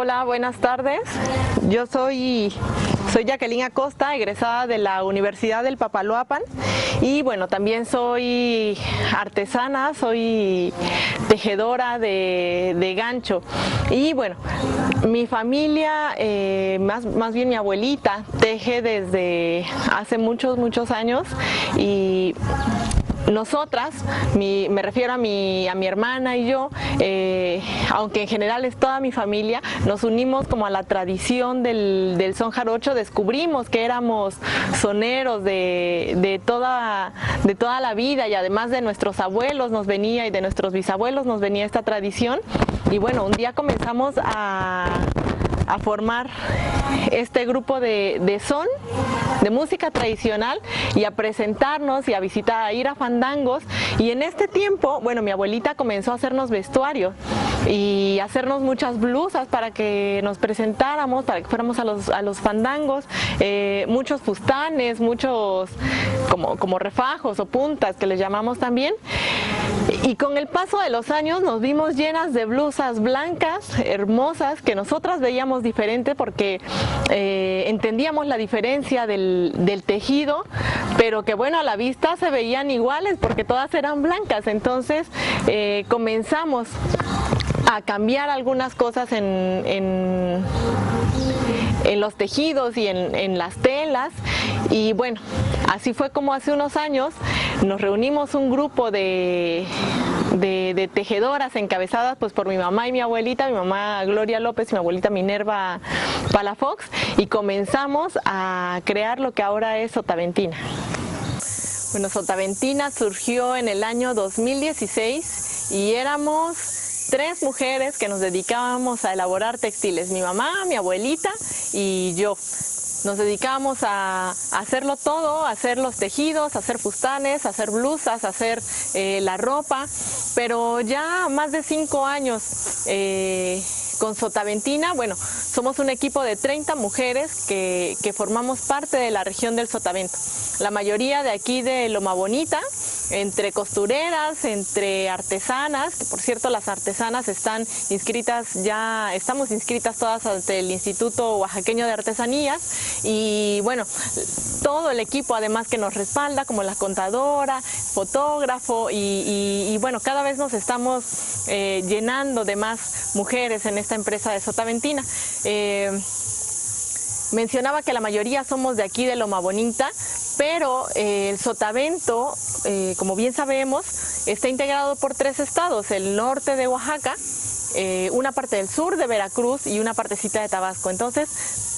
Hola, buenas tardes. Yo soy Jacqueline Acosta, egresada de la Universidad del Papaloapan, y bueno, también soy artesana, soy tejedora de gancho. Y bueno, mi familia, más bien mi abuelita, teje desde hace muchos años, y nosotras, me refiero a mi hermana y yo, aunque en general es toda mi familia, nos unimos como a la tradición del son jarocho. Descubrimos que éramos soneros de toda la vida, y además de nuestros abuelos nos venía, y de nuestros bisabuelos nos venía esta tradición. Y bueno, un día comenzamos a formar este grupo de son, de música tradicional, y a presentarnos y a visitar, a ir a fandangos. Y en este tiempo, bueno, mi abuelita comenzó a hacernos vestuario y a hacernos muchas blusas para que nos presentáramos, para que fuéramos a los fandangos, muchos fustanes, muchos como refajos o puntas que les llamamos también. Y con el paso de los años nos vimos llenas de blusas blancas, hermosas, que nosotras veíamos diferente porque entendíamos la diferencia del tejido, pero que bueno, a la vista se veían iguales porque todas eran blancas. Entonces comenzamos a cambiar algunas cosas en los tejidos y en las telas. Y bueno, así fue como hace unos años nos reunimos un grupo de tejedoras encabezadas pues por mi mamá y mi abuelita, mi mamá Gloria López y mi abuelita Minerva Palafox, y comenzamos a crear lo que ahora es Sotaventina. Bueno, Sotaventina surgió en el año 2016 y éramos 3 mujeres que nos dedicábamos a elaborar textiles: mi mamá, mi abuelita y yo. Nos dedicábamos a hacerlo todo, a hacer los tejidos, a hacer fustanes, a hacer blusas, a hacer la ropa, pero ya más de 5 años con Sotaventina. Bueno, somos un equipo de 30 mujeres que formamos parte de la región del Sotavento. La mayoría de aquí de Loma Bonita, entre costureras, entre artesanas, que por cierto las artesanas estamos inscritas todas ante el Instituto Oaxaqueño de Artesanías. Y bueno, todo el equipo además que nos respalda, como la contadora, fotógrafo, y bueno, cada vez nos estamos llenando de más mujeres en esta empresa de Sotaventina. Mencionaba que la mayoría somos de aquí de Loma Bonita, pero el Sotavento, como bien sabemos, está integrado por 3 estados: el norte de Oaxaca, una parte del sur de Veracruz y una partecita de Tabasco. Entonces,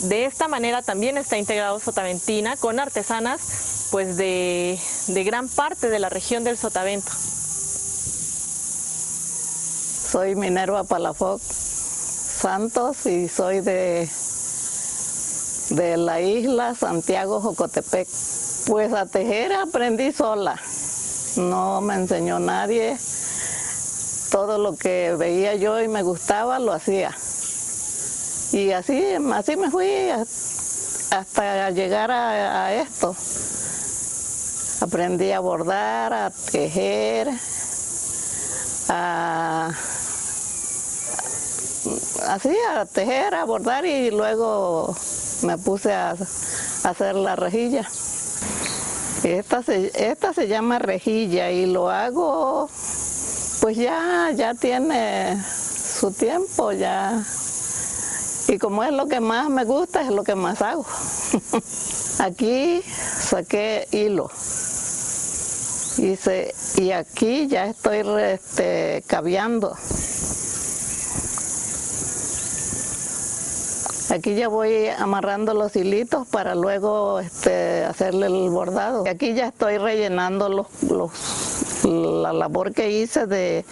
de esta manera también está integrado Sotaventina con artesanas pues de gran parte de la región del Sotavento. Soy Minerva Palafox Santos y soy de la isla Santiago Jocotepec. Pues a tejer aprendí sola, no me enseñó nadie. Todo lo que veía yo y me gustaba lo hacía. Y así me fui hasta llegar a esto. Aprendí a bordar, a tejer, a tejer, a bordar, y luego me puse a hacer la rejilla. Esta se llama rejilla y lo hago, pues ya tiene su tiempo ya. Y como es lo que más me gusta, es lo que más hago. Aquí saqué hilo. Y aquí ya estoy caviando. Aquí ya voy amarrando los hilitos para luego hacerle el bordado. Y aquí ya estoy rellenando la labor que hice de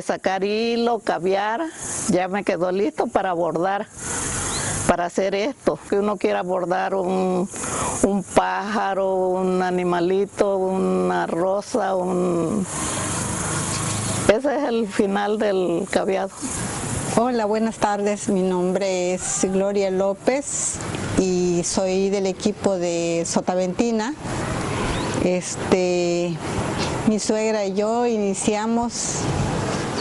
sacar hilo, caviar. Ya me quedó listo para bordar, para hacer esto. Que uno quiera bordar un pájaro, un animalito, una rosa, ese es el final del caviado. Hola, buenas tardes. Mi nombre es Gloria López y soy del equipo de Sotaventina. Mi suegra y yo iniciamos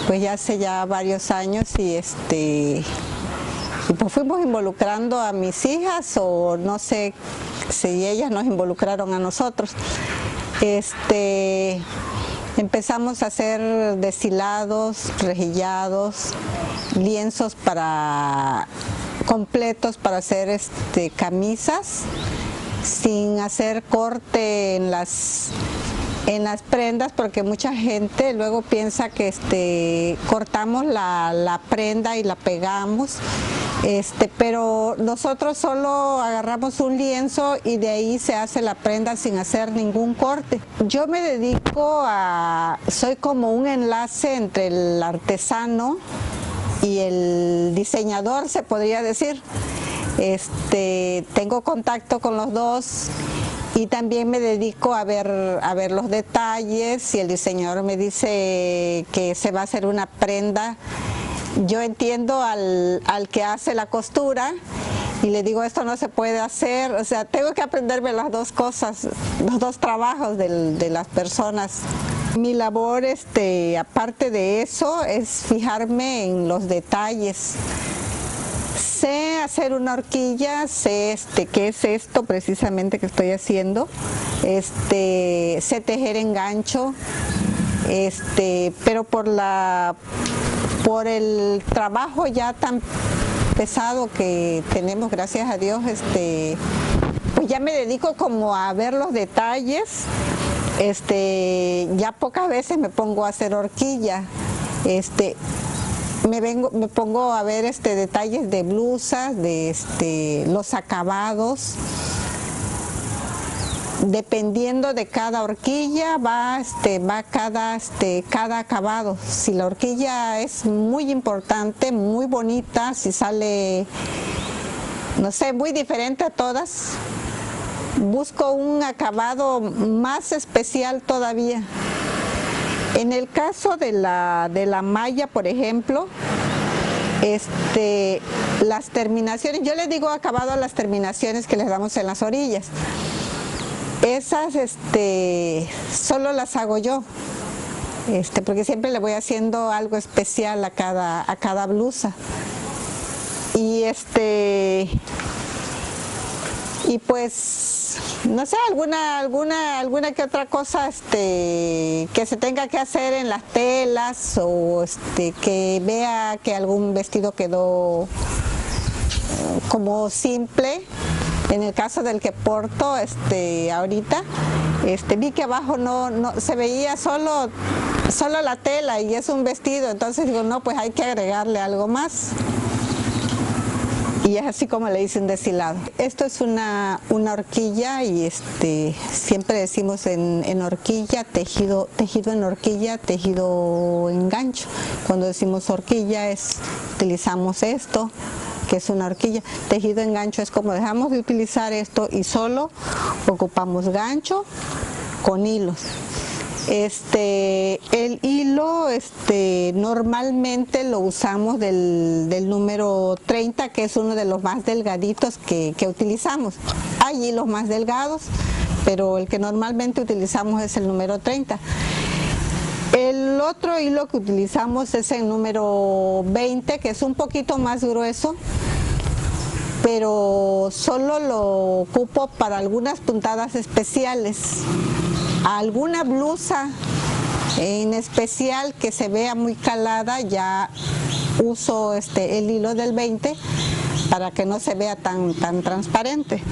pues ya hace varios años, y Y pues fuimos involucrando a mis hijas, o no sé si ellas nos involucraron a nosotros. Empezamos a hacer deshilados, rehillados, lienzos completos para hacer camisas, sin hacer corte en las prendas, porque mucha gente luego piensa que cortamos la prenda y la pegamos, pero nosotros solo agarramos un lienzo y de ahí se hace la prenda sin hacer ningún corte. Yo me dedico soy como un enlace entre el artesano y el diseñador, se podría decir. Tengo contacto con los dos. Y también me dedico a ver los detalles. Si el diseñador me dice que se va a hacer una prenda, yo entiendo al que hace la costura y le digo, esto no se puede hacer. O sea, tengo que aprenderme las dos cosas, los dos trabajos de las personas. Mi labor, aparte de eso, es fijarme en los detalles. Sé hacer una horquilla, sé qué es esto precisamente que estoy haciendo, sé tejer en gancho, pero por el trabajo ya tan pesado que tenemos, gracias a Dios, pues ya me dedico como a ver los detalles. Ya pocas veces me pongo a hacer horquilla. Me pongo a ver detalles de blusas, de los acabados. Dependiendo de cada horquilla va cada acabado. Si la horquilla es muy importante, muy bonita, si sale, no sé, muy diferente a todas, busco un acabado más especial todavía. En el caso de la malla, por ejemplo, las terminaciones, yo les digo acabado a las terminaciones que les damos en las orillas. Esas solo las hago yo, porque siempre le voy haciendo algo especial a cada blusa. Y pues, no sé, alguna que otra cosa que se tenga que hacer en las telas, o que vea que algún vestido quedó como simple. En el caso del que porto ahorita, vi que abajo no se veía solo la tela y es un vestido, entonces digo, no, pues hay que agregarle algo más. Y es así como le dicen deshilado. Esto es una horquilla y siempre decimos en horquilla, tejido en horquilla, tejido en gancho. Cuando decimos horquilla utilizamos esto, que es una horquilla. Tejido en gancho es como dejamos de utilizar esto y solo ocupamos gancho con hilos. El hilo normalmente lo usamos del número 30, que es uno de los más delgaditos que utilizamos. Hay hilos más delgados, pero el que normalmente utilizamos es el número 30. El otro hilo que utilizamos es el número 20, que es un poquito más grueso, pero solo lo ocupo para algunas puntadas especiales. Alguna blusa en especial que se vea muy calada, ya uso el hilo del 20 para que no se vea tan transparente.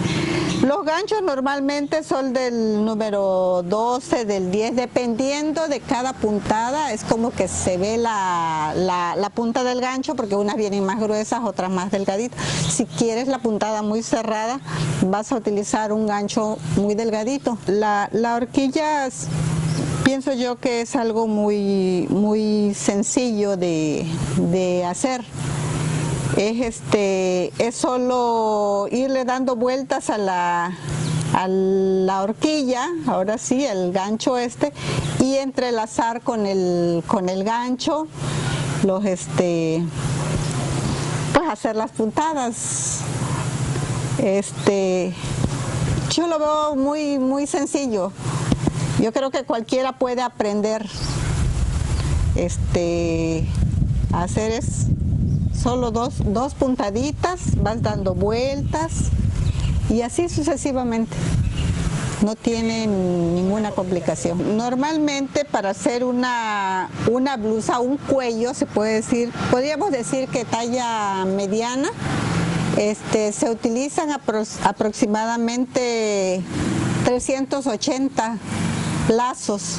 Los ganchos normalmente son del número 12, del 10, dependiendo de cada puntada. Es como que se ve la punta del gancho, porque unas vienen más gruesas, otras más delgaditas. Si quieres la puntada muy cerrada, vas a utilizar un gancho muy delgadito. La horquilla, pienso yo que es algo muy sencillo de hacer. Es solo irle dando vueltas a la horquilla, ahora sí, el gancho y entrelazar con el gancho, pues hacer las puntadas. Yo lo veo muy sencillo. Yo creo que cualquiera puede aprender a hacer solo dos puntaditas, vas dando vueltas y así sucesivamente. No tiene ninguna complicación. Normalmente para hacer una blusa, un cuello, podríamos decir que talla mediana, se utilizan aproximadamente 380 lazos,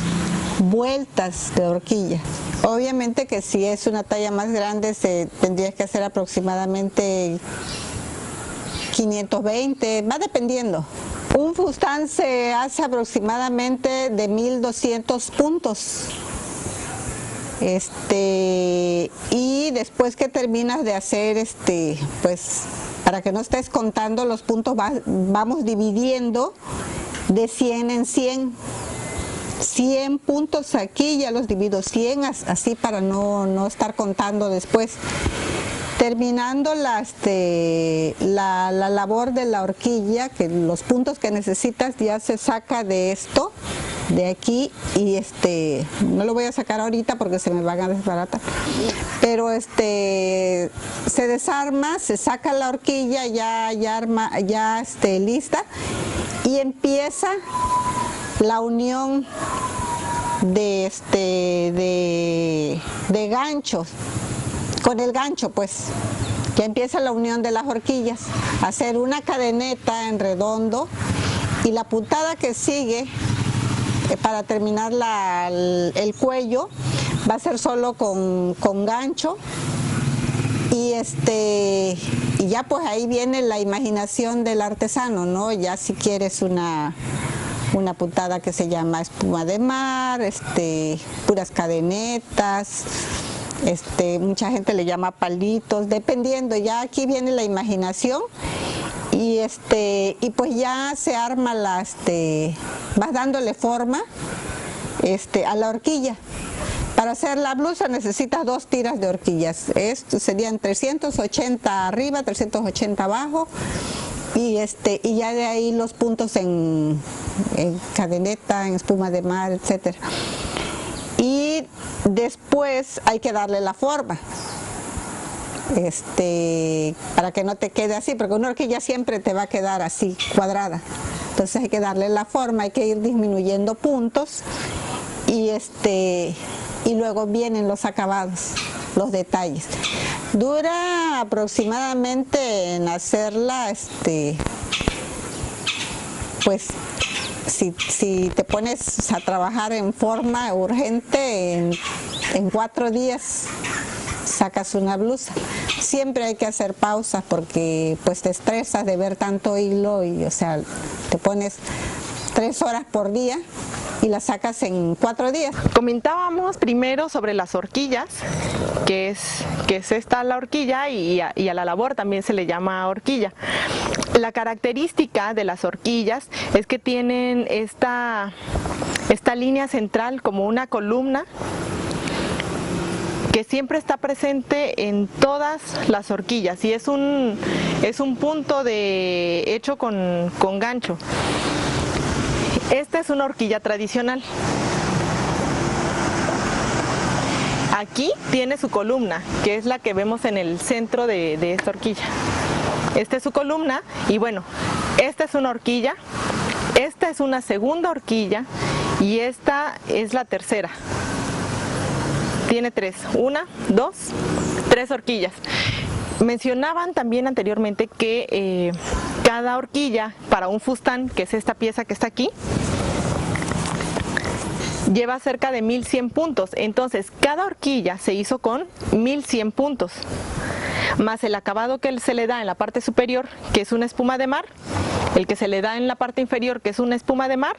vueltas de horquilla. Obviamente que si es una talla más grande tendrías que hacer aproximadamente 520, va dependiendo. Un fustán se hace aproximadamente de 1200 puntos. Y después que terminas de hacer, pues para que no estés contando los puntos, vamos dividiendo de 100 en 100. 100 puntos aquí, ya los divido 100, así para no estar contando después. Terminando la labor de la horquilla, que los puntos que necesitas ya se saca de esto, de aquí, y no lo voy a sacar ahorita porque se me van a desbaratar, pero se desarma, se saca la horquilla ya lista, y empieza la unión de ganchos. Con el gancho, pues, ya empieza la unión de las horquillas, hacer una cadeneta en redondo, y la puntada que sigue para terminar el cuello va a ser solo con gancho, y ya pues ahí viene la imaginación del artesano, ¿no? Ya si quieres una puntada que se llama espuma de mar, puras cadenetas, mucha gente le llama palitos, dependiendo, ya aquí viene la imaginación, y pues ya se arma vas dándole forma a la horquilla. Para hacer la blusa necesitas 2 tiras de horquillas. Esto serían 380 arriba, 380 abajo, y ya de ahí los puntos en cadeneta, en espuma de mar, etcétera. Y después hay que darle la forma, para que no te quede así, porque una horquilla siempre te va a quedar así, cuadrada. Entonces hay que darle la forma, hay que ir disminuyendo puntos, y luego vienen los acabados, los detalles. Dura aproximadamente en hacerla, pues si te pones a trabajar en forma urgente, en 4 días sacas una blusa. Siempre hay que hacer pausas porque pues te estresas de ver tanto hilo, y o sea, te pones 3 horas por día y la sacas en 4 días. Comentábamos primero sobre las horquillas, que es esta la horquilla, y a la labor también se le llama horquilla. La característica de las horquillas es que tienen esta línea central como una columna que siempre está presente en todas las horquillas, y es un punto hecho con gancho. Esta es una horquilla tradicional. Aquí tiene su columna, que es la que vemos en el centro de esta horquilla. Esta es su columna, y bueno, esta es una horquilla, esta es una segunda horquilla, y esta es la tercera. Tiene 3, 1, 2, 3 horquillas. Mencionaban también anteriormente que cada horquilla para un fustán, que es esta pieza que está aquí, lleva cerca de 1100 puntos. Entonces cada horquilla se hizo con 1100 puntos, más el acabado que se le da en la parte superior, que es una espuma de mar, el que se le da en la parte inferior, que es una espuma de mar,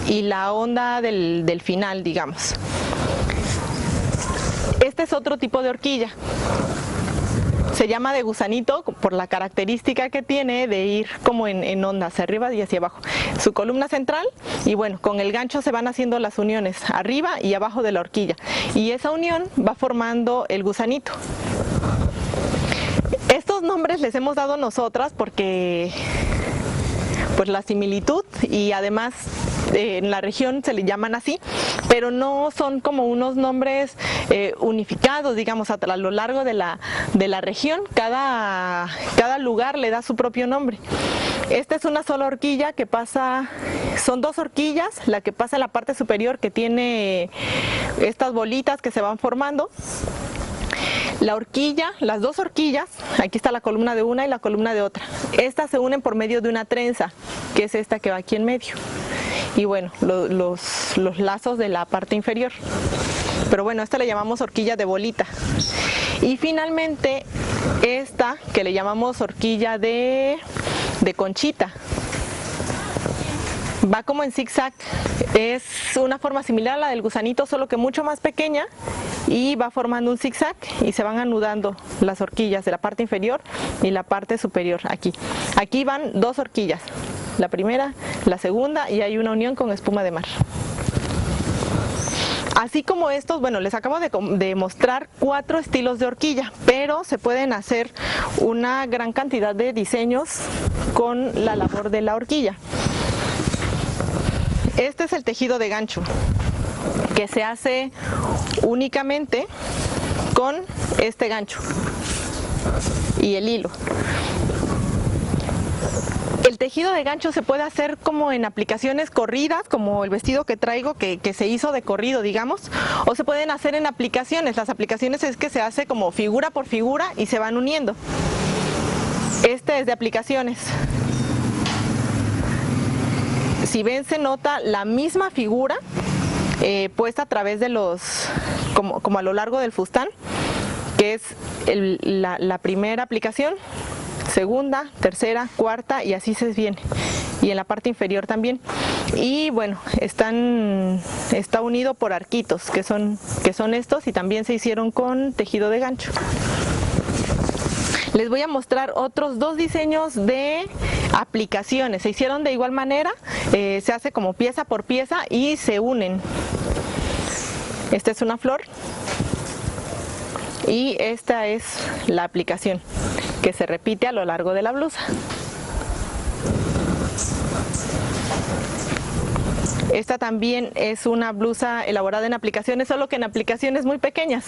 y la onda del final, digamos. Este es otro tipo de horquilla. Se llama de gusanito por la característica que tiene de ir como en onda hacia arriba y hacia abajo. Su columna central, y bueno, con el gancho se van haciendo las uniones arriba y abajo de la horquilla, y esa unión va formando el gusanito. Estos nombres les hemos dado nosotras porque pues la similitud, y además en la región se le llaman así, pero no son como unos nombres unificados, digamos, a lo largo de la región. Cada lugar le da su propio nombre. Esta es una sola horquilla que pasa, son dos horquillas, la que pasa en la parte superior que tiene estas bolitas que se van formando. La horquilla, las dos horquillas, aquí está la columna de una y la columna de otra. Estas se unen por medio de una trenza, que es esta que va aquí en medio. Y bueno, los lazos de la parte inferior. Pero bueno, esta le llamamos horquilla de bolita. Y finalmente esta que le llamamos horquilla de conchita. Va como en zigzag, es una forma similar a la del gusanito, solo que mucho más pequeña, y va formando un zigzag y se van anudando las horquillas de la parte inferior y la parte superior aquí. Aquí van dos horquillas, la primera, la segunda, y hay una unión con espuma de mar. Así como estos, bueno, les acabo de mostrar 4 estilos de horquilla, pero se pueden hacer una gran cantidad de diseños con la labor de la horquilla. Este es el tejido de gancho, que se hace únicamente con este gancho y el hilo. El tejido de gancho se puede hacer como en aplicaciones corridas, como el vestido que traigo que se hizo de corrido, digamos, o se pueden hacer en aplicaciones. Las aplicaciones es que se hace como figura por figura y se van uniendo. Este es de aplicaciones. Si ven, se nota la misma figura puesta a través de como a lo largo del fustán, que es la primera aplicación, segunda, tercera, cuarta, y así se viene. Y en la parte inferior también. Y bueno, está unido por arquitos, que son estos, y también se hicieron con tejido de gancho. Les voy a mostrar otros 2 diseños de aplicaciones. Se hicieron de igual manera, se hace como pieza por pieza y se unen. Esta es una flor y esta es la aplicación que se repite a lo largo de la blusa. Esta también es una blusa elaborada en aplicaciones, solo que en aplicaciones muy pequeñas.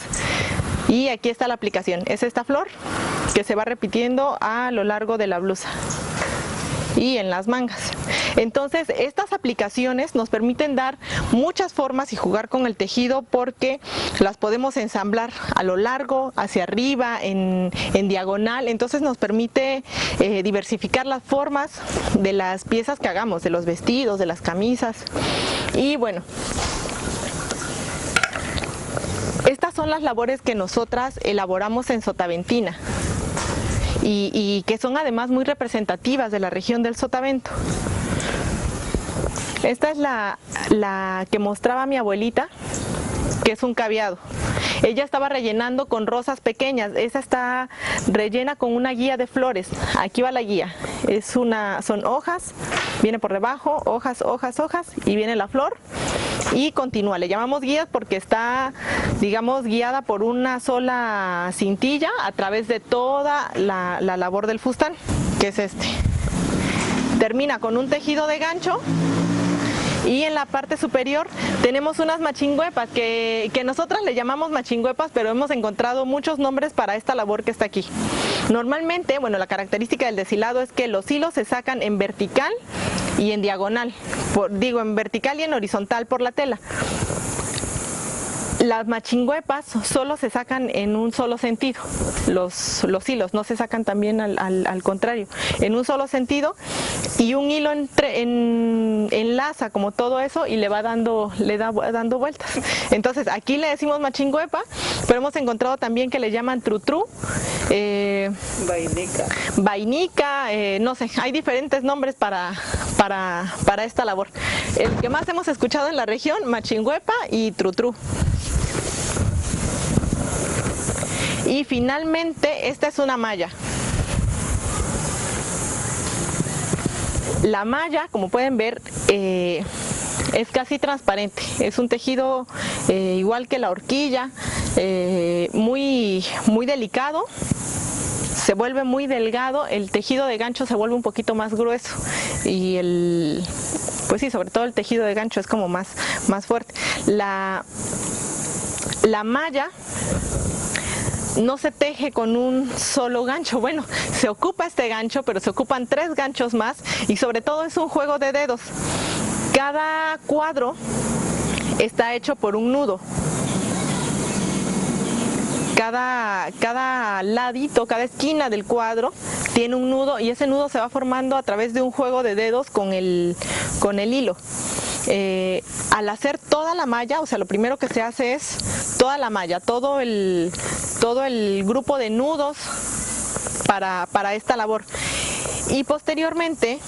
Y aquí está la aplicación, es esta flor que se va repitiendo a lo largo de la blusa y en las mangas. Entonces estas aplicaciones nos permiten dar muchas formas y jugar con el tejido, porque las podemos ensamblar a lo largo, hacia arriba, en diagonal. Entonces nos permite diversificar las formas de las piezas que hagamos, de los vestidos, de las camisas. Y bueno, estas son las labores que nosotras elaboramos en Sotaventina y que son además muy representativas de la región del Sotavento. Esta es la que mostraba mi abuelita, que es un caveado. Ella estaba rellenando con rosas pequeñas. Esa está rellena con una guía de flores. Aquí va la guía. Son hojas, viene por debajo, hojas, hojas, hojas, y viene la flor y continúa. Le llamamos guías porque está, digamos, guiada por una sola cintilla a través de toda la labor del fustán, que es este. Termina con un tejido de gancho. Y en la parte superior tenemos unas machingüepas, que nosotras le llamamos machingüepas, pero hemos encontrado muchos nombres para esta labor que está aquí. Normalmente, bueno, la característica del deshilado es que los hilos se sacan en vertical y en diagonal, en vertical y en horizontal por la tela. Las machingüepas solo se sacan en un solo sentido, los hilos no se sacan también al contrario, en un solo sentido, y un hilo enlaza como todo eso y le da dando vueltas. Entonces aquí le decimos machingüepa, pero hemos encontrado también que le llaman trutru, vainica, no sé, hay diferentes nombres para esta labor. El que más hemos escuchado en la región, machingüepa y trutru. Y finalmente esta es una malla. La malla, como pueden ver, es casi transparente. Es un tejido igual que la horquilla, muy delicado. Se vuelve muy delgado, el tejido de gancho se vuelve un poquito más grueso y pues sí, sobre todo el tejido de gancho es como más fuerte. la malla no se teje con un solo gancho. Bueno, se ocupa este gancho, pero se ocupan 3 ganchos más y sobre todo es un juego de dedos. Cada cuadro está hecho por un nudo. Cada ladito, cada esquina del cuadro tiene un nudo y ese nudo se va formando a través de un juego de dedos con el hilo. Al hacer toda la malla, o sea, lo primero que se hace es toda la malla, todo el grupo de nudos para esta labor. Y posteriormente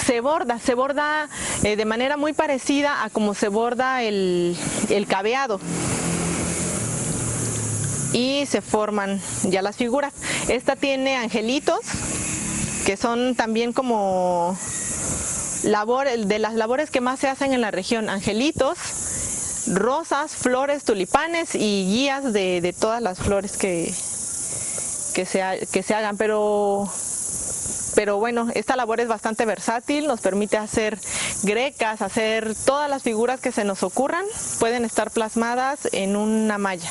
se borda de manera muy parecida a como se borda el cabeado. Y se forman ya las figuras. Esta tiene angelitos, que son también como de las labores que más se hacen en la región. Angelitos, rosas, flores, tulipanes y guías de todas las flores que se hagan. Pero bueno, esta labor es bastante versátil, nos permite hacer grecas, hacer todas las figuras que se nos ocurran, pueden estar plasmadas en una malla.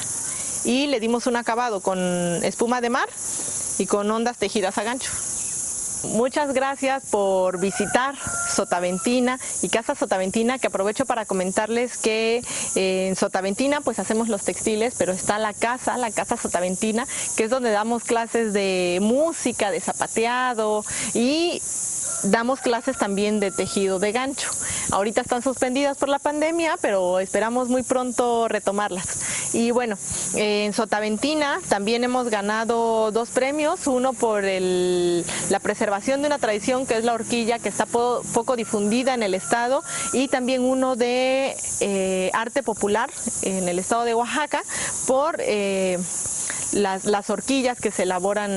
Y le dimos un acabado con espuma de mar y con ondas tejidas a gancho. Muchas gracias por visitar Sotaventina y Casa Sotaventina, que aprovecho para comentarles que en Sotaventina pues hacemos los textiles, pero está la casa Sotaventina, que es donde damos clases de música, de zapateado y damos clases también de tejido de gancho. Ahorita están suspendidas por la pandemia, pero esperamos muy pronto retomarlas. Y bueno, en Sotaventina también hemos ganado 2 premios, uno por la preservación de una tradición que es la horquilla, que está poco difundida en el estado, y también uno de arte popular en el estado de Oaxaca por las horquillas que se elaboran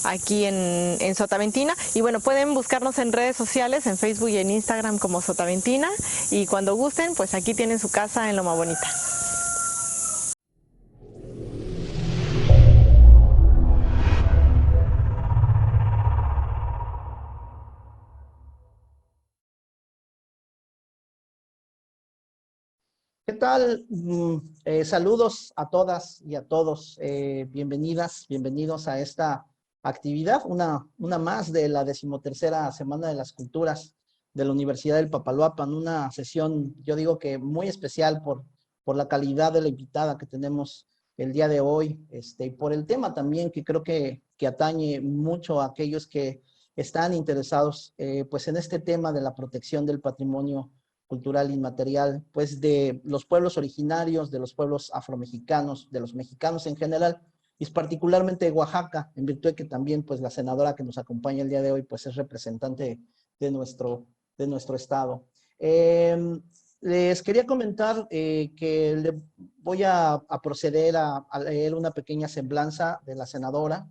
aquí en Sotaventina. Y bueno, pueden buscarnos en redes sociales, en Facebook y en Instagram como Sotaventina, y cuando gusten, pues aquí tienen su casa en Loma Bonita. ¿Qué tal? Saludos a todas y a todos. Bienvenidas, bienvenidos a esta actividad, una más de la 13ª Semana de las Culturas de la Universidad del Papaloapan. Una sesión, yo digo que muy especial por la calidad de la invitada que tenemos el día de hoy, y por el tema también que creo que atañe mucho a aquellos que están interesados pues en este tema de la protección del patrimonio cultural inmaterial, pues de los pueblos originarios, de los pueblos afromexicanos, de los mexicanos en general, y particularmente de Oaxaca, en virtud de que también pues la senadora que nos acompaña el día de hoy pues es representante de nuestro estado. Les quería comentar que le voy a proceder a leer una pequeña semblanza de la senadora,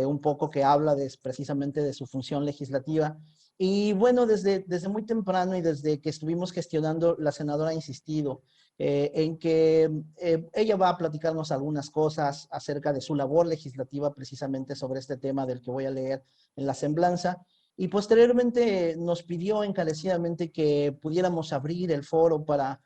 un poco que habla precisamente de su función legislativa. Y bueno, desde muy temprano y desde que estuvimos gestionando, la senadora ha insistido en que ella va a platicarnos algunas cosas acerca de su labor legislativa precisamente sobre este tema del que voy a leer en la semblanza. Y posteriormente nos pidió encarecidamente que pudiéramos abrir el foro para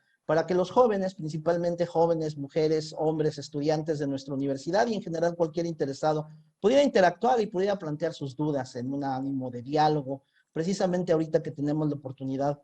que los jóvenes, principalmente jóvenes, mujeres, hombres, estudiantes de nuestra universidad y en general cualquier interesado, pudiera interactuar y pudiera plantear sus dudas en un ánimo de diálogo, precisamente ahorita que tenemos la oportunidad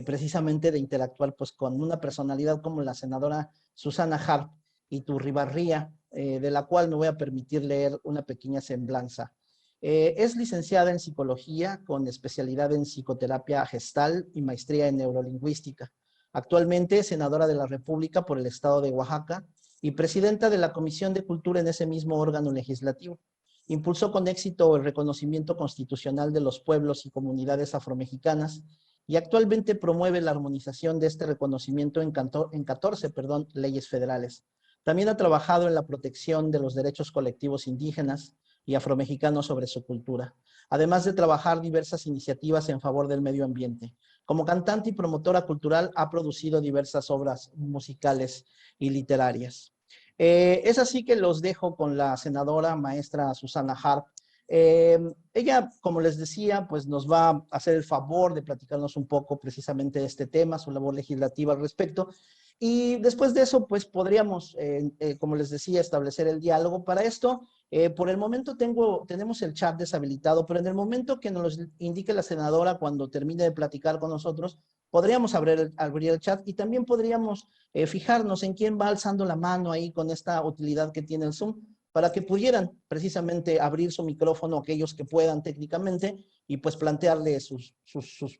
precisamente de interactuar pues con una personalidad como la senadora Susana Harp Iturribarría, de la cual me voy a permitir leer una pequeña semblanza. Es licenciada en psicología con especialidad en psicoterapia gestal y maestría en neurolingüística. Actualmente es senadora de la República por el estado de Oaxaca y presidenta de la Comisión de Cultura en ese mismo órgano legislativo. Impulsó con éxito el reconocimiento constitucional de los pueblos y comunidades afromexicanas y actualmente promueve la armonización de este reconocimiento en 14 leyes federales. También ha trabajado en la protección de los derechos colectivos indígenas y afromexicanos sobre su cultura, además de trabajar diversas iniciativas en favor del medio ambiente. Como cantante y promotora cultural ha producido diversas obras musicales y literarias. Es así que los dejo con la senadora maestra Susana Harp. Ella, como les decía, pues nos va a hacer el favor de platicarnos un poco precisamente de este tema, su labor legislativa al respecto. Y después de eso, pues podríamos, como les decía, establecer el diálogo. Para esto, por el momento tenemos el chat deshabilitado, pero en el momento que nos lo indique la senadora cuando termine de platicar con nosotros, podríamos abrir el chat y también podríamos fijarnos en quién va alzando la mano ahí con esta utilidad que tiene el Zoom, para que pudieran precisamente abrir su micrófono aquellos que puedan técnicamente y pues plantearle sus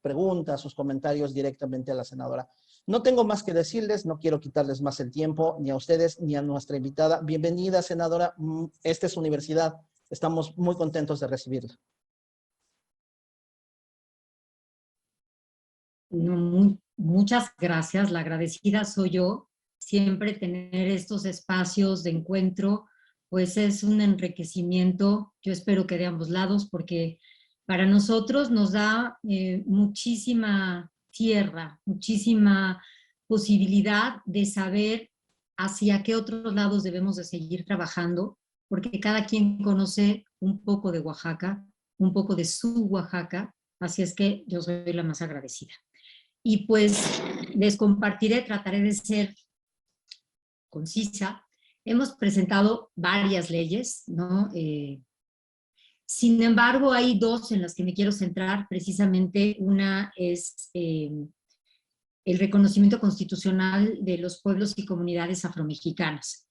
preguntas, sus comentarios directamente a la senadora. No tengo más que decirles, no quiero quitarles más el tiempo, ni a ustedes, ni a nuestra invitada. Bienvenida, senadora. Esta es su universidad. Estamos muy contentos de recibirla. Muchas gracias. La agradecida soy yo. Siempre tener estos espacios de encuentro, pues es un enriquecimiento, yo espero que de ambos lados, porque para nosotros nos da muchísima tierra, muchísima posibilidad de saber hacia qué otros lados debemos de seguir trabajando, porque cada quien conoce un poco de Oaxaca, un poco de su Oaxaca, así es que yo soy la más agradecida. Y pues les compartiré, trataré de ser concisa. Hemos presentado varias leyes, ¿no? Sin embargo, hay dos en las que me quiero centrar. Precisamente una es el reconocimiento constitucional de los pueblos y comunidades afromexicanas.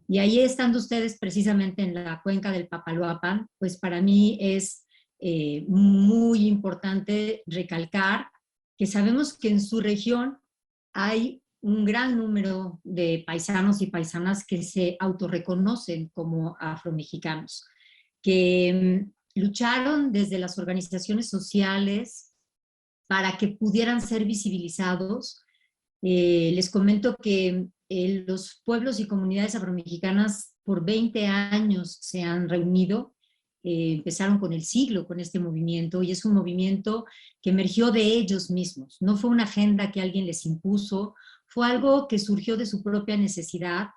Y ahí estando ustedes precisamente en la cuenca del Papaloapan, pues para mí es muy importante recalcar que sabemos que en su región hay un gran número de paisanos y paisanas que se autorreconocen como afromexicanos, que lucharon desde las organizaciones sociales para que pudieran ser visibilizados. Les comento que los pueblos y comunidades afromexicanas por 20 años se han reunido, empezaron con el siglo, con este movimiento, y es un movimiento que emergió de ellos mismos, no fue una agenda que alguien les impuso, fue algo que surgió de su propia necesidad,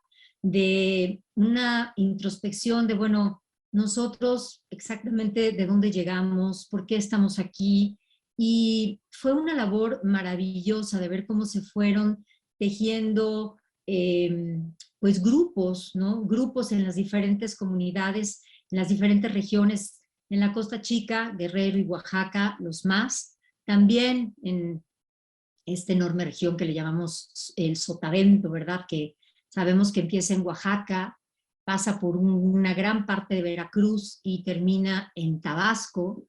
de una introspección de, bueno, nosotros exactamente de dónde llegamos, por qué estamos aquí, y fue una labor maravillosa de ver cómo se fueron tejiendo pues grupos, ¿no? Grupos en las diferentes comunidades, en las diferentes regiones, en la Costa Chica, Guerrero y Oaxaca, los más, también en esta enorme región que le llamamos el Sotavento, ¿verdad? Que sabemos que empieza en Oaxaca, pasa por una gran parte de Veracruz y termina en Tabasco.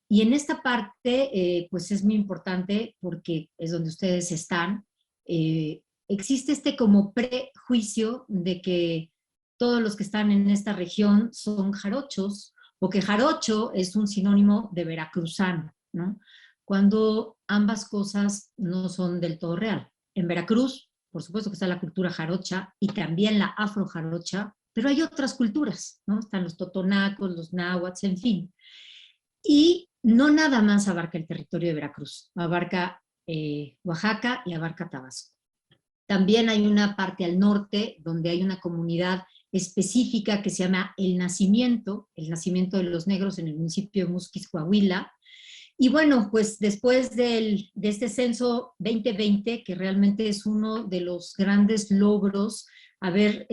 Y en esta parte, pues es muy importante porque es donde ustedes están. Existe este como prejuicio de que todos los que están en esta región son jarochos, o que jarocho es un sinónimo de veracruzano, ¿no? Cuando ambas cosas no son del todo real. En Veracruz, por supuesto que está la cultura jarocha y también la afrojarocha, pero hay otras culturas, ¿no? Están los totonacos, los náhuatl, en fin. Y no nada más abarca el territorio de Veracruz, abarca Oaxaca y abarca Tabasco. También hay una parte al norte donde hay una comunidad específica que se llama el nacimiento de los negros en el municipio de Musquis, Coahuila. Y bueno, pues después de este censo 2020, que realmente es uno de los grandes logros, haber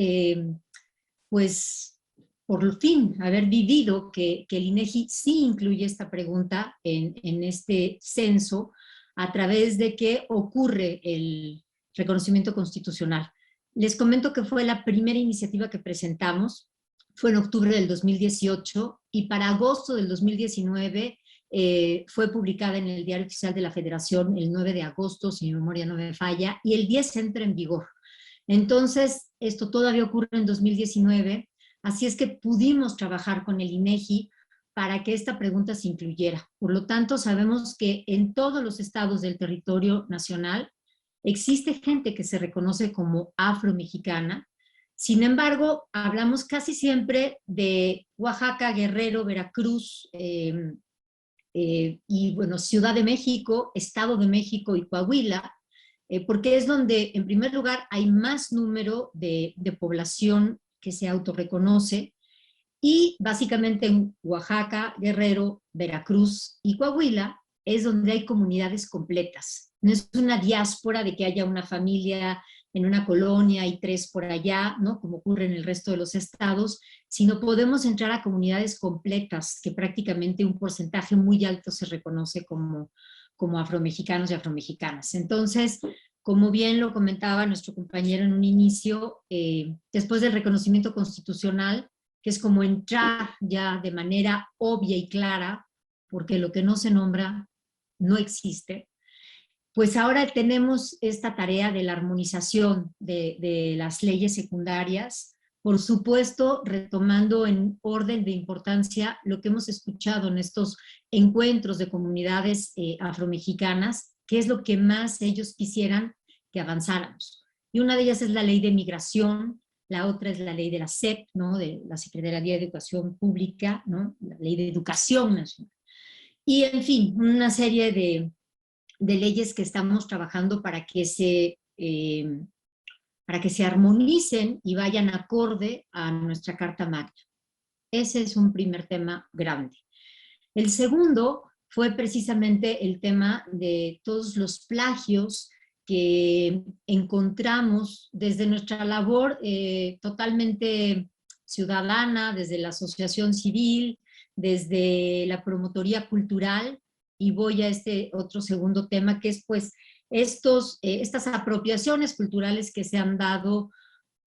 pues por fin haber vivido que el INEGI sí incluye esta pregunta en este censo, a través de que ocurre el reconocimiento constitucional. Les comento que fue la primera iniciativa que presentamos, fue en octubre del 2018, y para agosto del 2019 fue publicada en el Diario Oficial de la Federación el 9 de agosto, si mi memoria no me falla, y el 10 entra en vigor. Entonces, esto todavía ocurre en 2019, así es que pudimos trabajar con el INEGI para que esta pregunta se incluyera. Por lo tanto, sabemos que en todos los estados del territorio nacional existe gente que se reconoce como afromexicana. Sin embargo, hablamos casi siempre de Oaxaca, Guerrero, Veracruz, y bueno, Ciudad de México, Estado de México y Coahuila, porque es donde, en primer lugar, hay más número de población que se autorreconoce, Y básicamente en Oaxaca, Guerrero, Veracruz y Coahuila es donde hay comunidades completas. No es una diáspora de que haya una familia en una colonia y 3 por allá, ¿no? Como ocurre en el resto de los estados, sino podemos entrar a comunidades completas, que prácticamente un porcentaje muy alto se reconoce como afromexicanos y afromexicanas. Entonces, como bien lo comentaba nuestro compañero en un inicio, después del reconocimiento constitucional, que es como entrar ya de manera obvia y clara, porque lo que no se nombra no existe, pues ahora tenemos esta tarea de la armonización de las leyes secundarias, por supuesto retomando en orden de importancia lo que hemos escuchado en estos encuentros de comunidades afromexicanas, que es lo que más ellos quisieran que avanzáramos. Y una de ellas es la ley de migración, la otra es la ley de la SEP, ¿no? De la Secretaría de Educación Pública, ¿no? La ley de Educación Nacional. Y en fin, una serie de leyes que estamos trabajando para que se armonicen y vayan acorde a nuestra Carta Magna. Ese es un primer tema grande. El segundo fue precisamente el tema de todos los plagios que encontramos desde nuestra labor totalmente ciudadana, desde la asociación civil, desde la promotoría cultural, y voy a este otro segundo tema, que es pues estas apropiaciones culturales que se han dado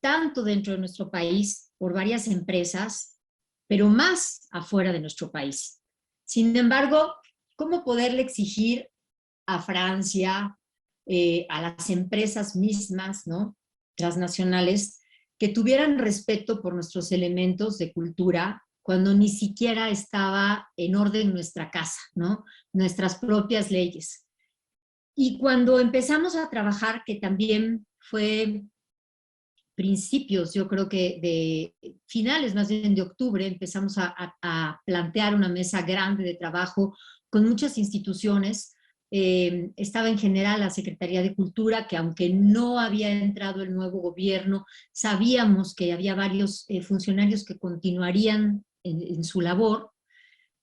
tanto dentro de nuestro país por varias empresas, pero más afuera de nuestro país. Sin embargo, ¿cómo poderle exigir a Francia, a las empresas mismas, ¿no? Transnacionales, que tuvieran respeto por nuestros elementos de cultura cuando ni siquiera estaba en orden nuestra casa, ¿no? Nuestras propias leyes? Y cuando empezamos a trabajar, que también fue principios, yo creo que de finales más bien de octubre, empezamos a plantear una mesa grande de trabajo con muchas instituciones. Estaba en general la Secretaría de Cultura, que aunque no había entrado el nuevo gobierno, sabíamos que había varios funcionarios que continuarían en su labor,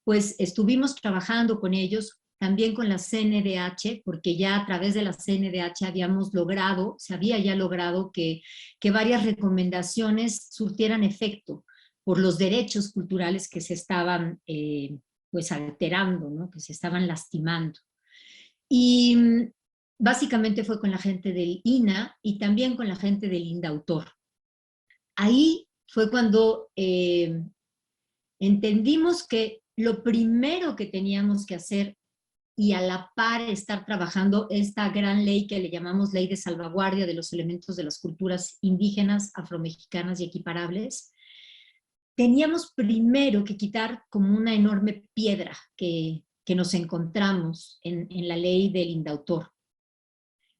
pues estuvimos trabajando con ellos, también con la CNDH, porque ya a través de la CNDH se había ya logrado que varias recomendaciones surtieran efecto por los derechos culturales que se estaban pues alterando, ¿no? Que se estaban lastimando. Y básicamente fue con la gente del INAH y también con la gente del INDAUTOR. Ahí fue cuando entendimos que lo primero que teníamos que hacer, y a la par estar trabajando esta gran ley que le llamamos Ley de Salvaguardia de los Elementos de las Culturas Indígenas, Afromexicanas y Equiparables, teníamos primero que quitar como una enorme piedra que nos encontramos en la ley del INDAUTOR.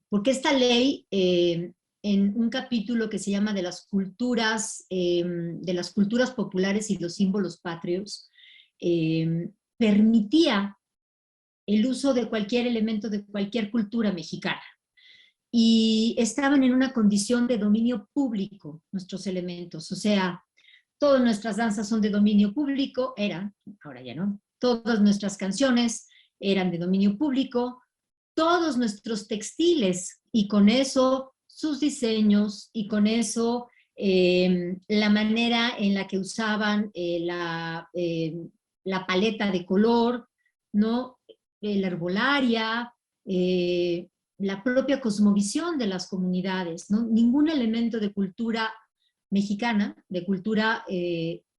Porque esta ley, en un capítulo que se llama de las culturas populares y los símbolos patrios, permitía el uso de cualquier elemento de cualquier cultura mexicana. Y estaban en una condición de dominio público nuestros elementos, o sea, todas nuestras danzas son de dominio público, ahora ya no, todas nuestras canciones eran de dominio público, todos nuestros textiles, y con eso sus diseños, y con eso la manera en la que usaban la paleta de color, ¿no? La herbolaria, la propia cosmovisión de las comunidades, ¿no? Ningún elemento de cultura mexicana, de cultura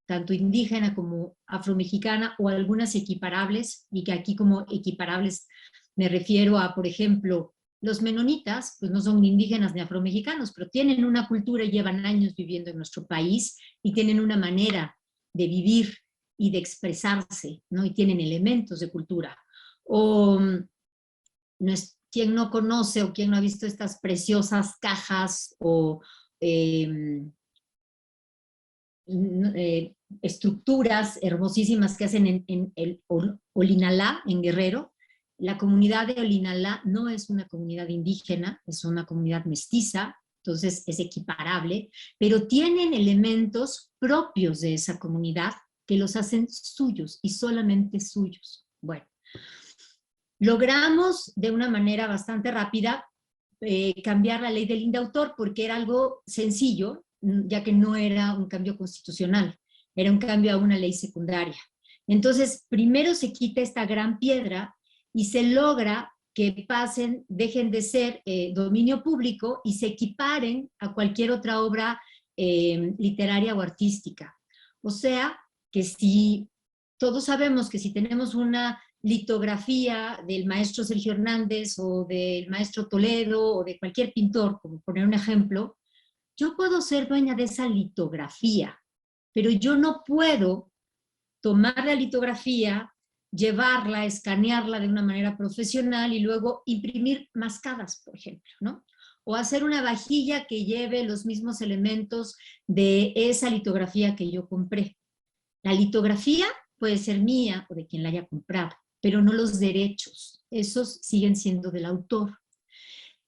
tanto indígena como afromexicana, o algunas equiparables, y que aquí como equiparables me refiero a, por ejemplo, los menonitas, pues no son ni indígenas ni afromexicanos, pero tienen una cultura y llevan años viviendo en nuestro país, y tienen una manera de vivir y de expresarse, ¿no? Y tienen elementos de cultura. O quien no conoce o quien no ha visto estas preciosas cajas o estructuras hermosísimas que hacen en el Olinalá, en Guerrero. La comunidad de Olinalá no es una comunidad indígena, es una comunidad mestiza, entonces es equiparable, pero tienen elementos propios de esa comunidad, que los hacen suyos y solamente suyos. Bueno, logramos de una manera bastante rápida cambiar la ley del indautor porque era algo sencillo, ya que no era un cambio constitucional, era un cambio a una ley secundaria. Entonces, primero se quita esta gran piedra y se logra que pasen, dejen de ser dominio público y se equiparen a cualquier otra obra literaria o artística. O sea, que si todos sabemos que si tenemos una litografía del maestro Sergio Hernández o del maestro Toledo o de cualquier pintor, como poner un ejemplo, yo puedo ser dueña de esa litografía, pero yo no puedo tomar la litografía, llevarla, escanearla de una manera profesional y luego imprimir mascadas, por ejemplo, ¿no? O hacer una vajilla que lleve los mismos elementos de esa litografía que yo compré. La litografía puede ser mía o de quien la haya comprado, pero no los derechos. Esos siguen siendo del autor.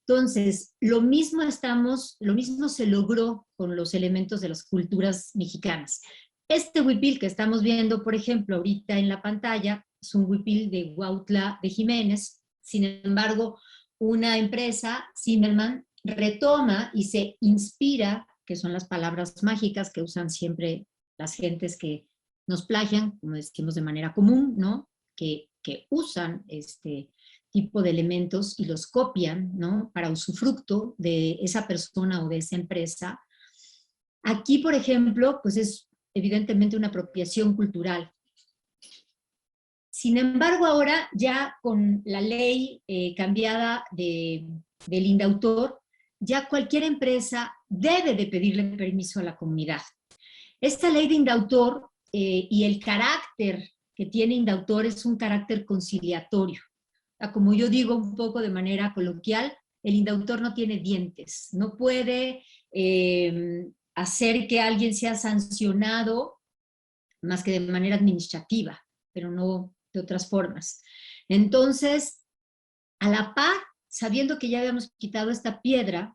Entonces, lo mismo se logró con los elementos de las culturas mexicanas. Este huipil que estamos viendo, por ejemplo, ahorita en la pantalla, es un huipil de Huautla de Jiménez. Sin embargo, una empresa, Zimmerman, retoma y se inspira, que son las palabras mágicas que usan siempre las gentes que nos plagian, como decimos de manera común, ¿no? Que usan este tipo de elementos y los copian, ¿no? Para usufructo de esa persona o de esa empresa. Aquí, por ejemplo, pues es evidentemente una apropiación cultural. Sin embargo, ahora ya con la ley cambiada del indautor, ya cualquier empresa debe de pedirle permiso a la comunidad. Esta ley de indautor y el carácter que tiene indautor es un carácter conciliatorio. Como yo digo un poco de manera coloquial, el indautor no tiene dientes, no puede hacer que alguien sea sancionado más que de manera administrativa, pero no de otras formas. Entonces, a la par, sabiendo que ya habíamos quitado esta piedra,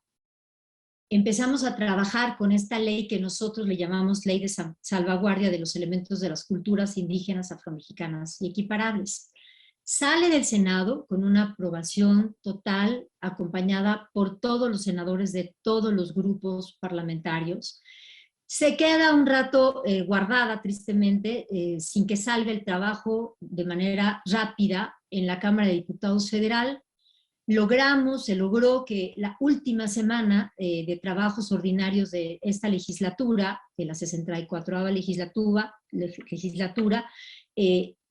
empezamos a trabajar con esta ley que nosotros le llamamos Ley de Salvaguardia de los Elementos de las Culturas Indígenas, Afromexicanas y Equiparables. Sale del Senado con una aprobación total, acompañada por todos los senadores de todos los grupos parlamentarios. Se queda un rato guardada, tristemente, sin que salga el trabajo de manera rápida en la Cámara de Diputados Federal. Se logró que la última semana de trabajos ordinarios de esta legislatura, de la 64ª legislatura,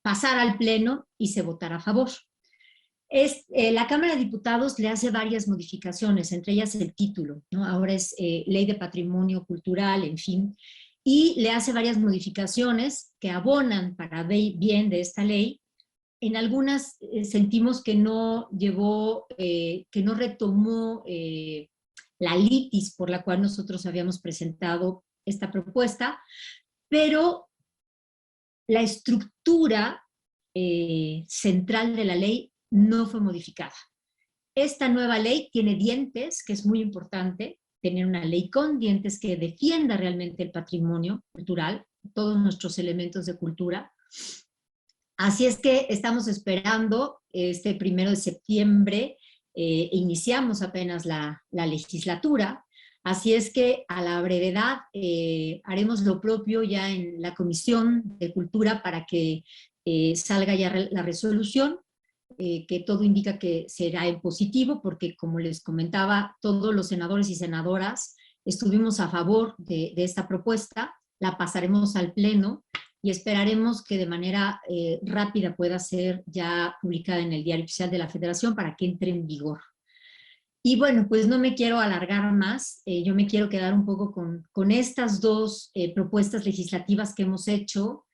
pasara al Pleno y se votara a favor. La Cámara de Diputados le hace varias modificaciones, entre ellas el título, ¿no? Ahora es Ley de Patrimonio Cultural, en fin, y le hace varias modificaciones que abonan para bien de esta ley. En algunas sentimos que no retomó la litis por la cual nosotros habíamos presentado esta propuesta, pero la estructura central de la ley no fue modificada. Esta nueva ley tiene dientes, que es muy importante, tener una ley con dientes que defienda realmente el patrimonio cultural, todos nuestros elementos de cultura. Así es que estamos esperando este 1 de septiembre, iniciamos apenas la legislatura, así es que a la brevedad haremos lo propio ya en la Comisión de Cultura para que salga ya la resolución, que todo indica que será en positivo, porque como les comentaba, todos los senadores y senadoras estuvimos a favor de esta propuesta, la pasaremos al Pleno y esperaremos que de manera rápida pueda ser ya publicada en el Diario Oficial de la Federación para que entre en vigor. Y bueno, pues no me quiero alargar más, yo me quiero quedar un poco con estas dos propuestas legislativas que hemos hecho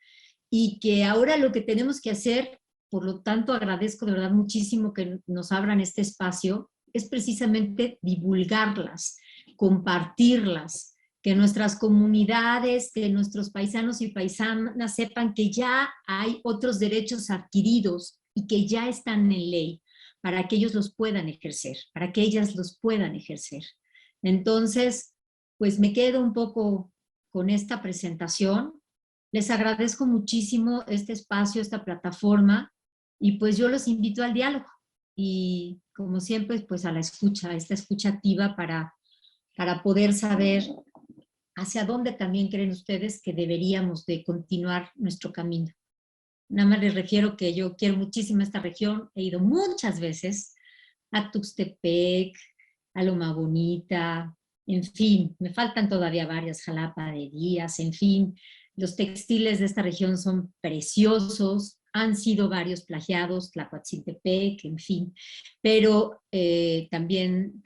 y que ahora lo que tenemos que hacer, por lo tanto agradezco de verdad muchísimo que nos abran este espacio, es precisamente divulgarlas, compartirlas, que nuestras comunidades, que nuestros paisanos y paisanas sepan que ya hay otros derechos adquiridos y que ya están en ley para que ellos los puedan ejercer, para que ellas los puedan ejercer. Entonces, pues me quedo un poco con esta presentación. Les agradezco muchísimo este espacio, esta plataforma, y pues yo los invito al diálogo. Y como siempre, pues a la escucha, esta escucha activa para poder saber hacia dónde también creen ustedes que deberíamos de continuar nuestro camino. Nada más les refiero que yo quiero muchísimo esta región, he ido muchas veces a Tuxtepec, a Loma Bonita, en fin, me faltan todavía varias, Jalapa de Díaz, en fin, los textiles de esta región son preciosos, han sido varios plagiados, Tlacuatzintepec, en fin, pero también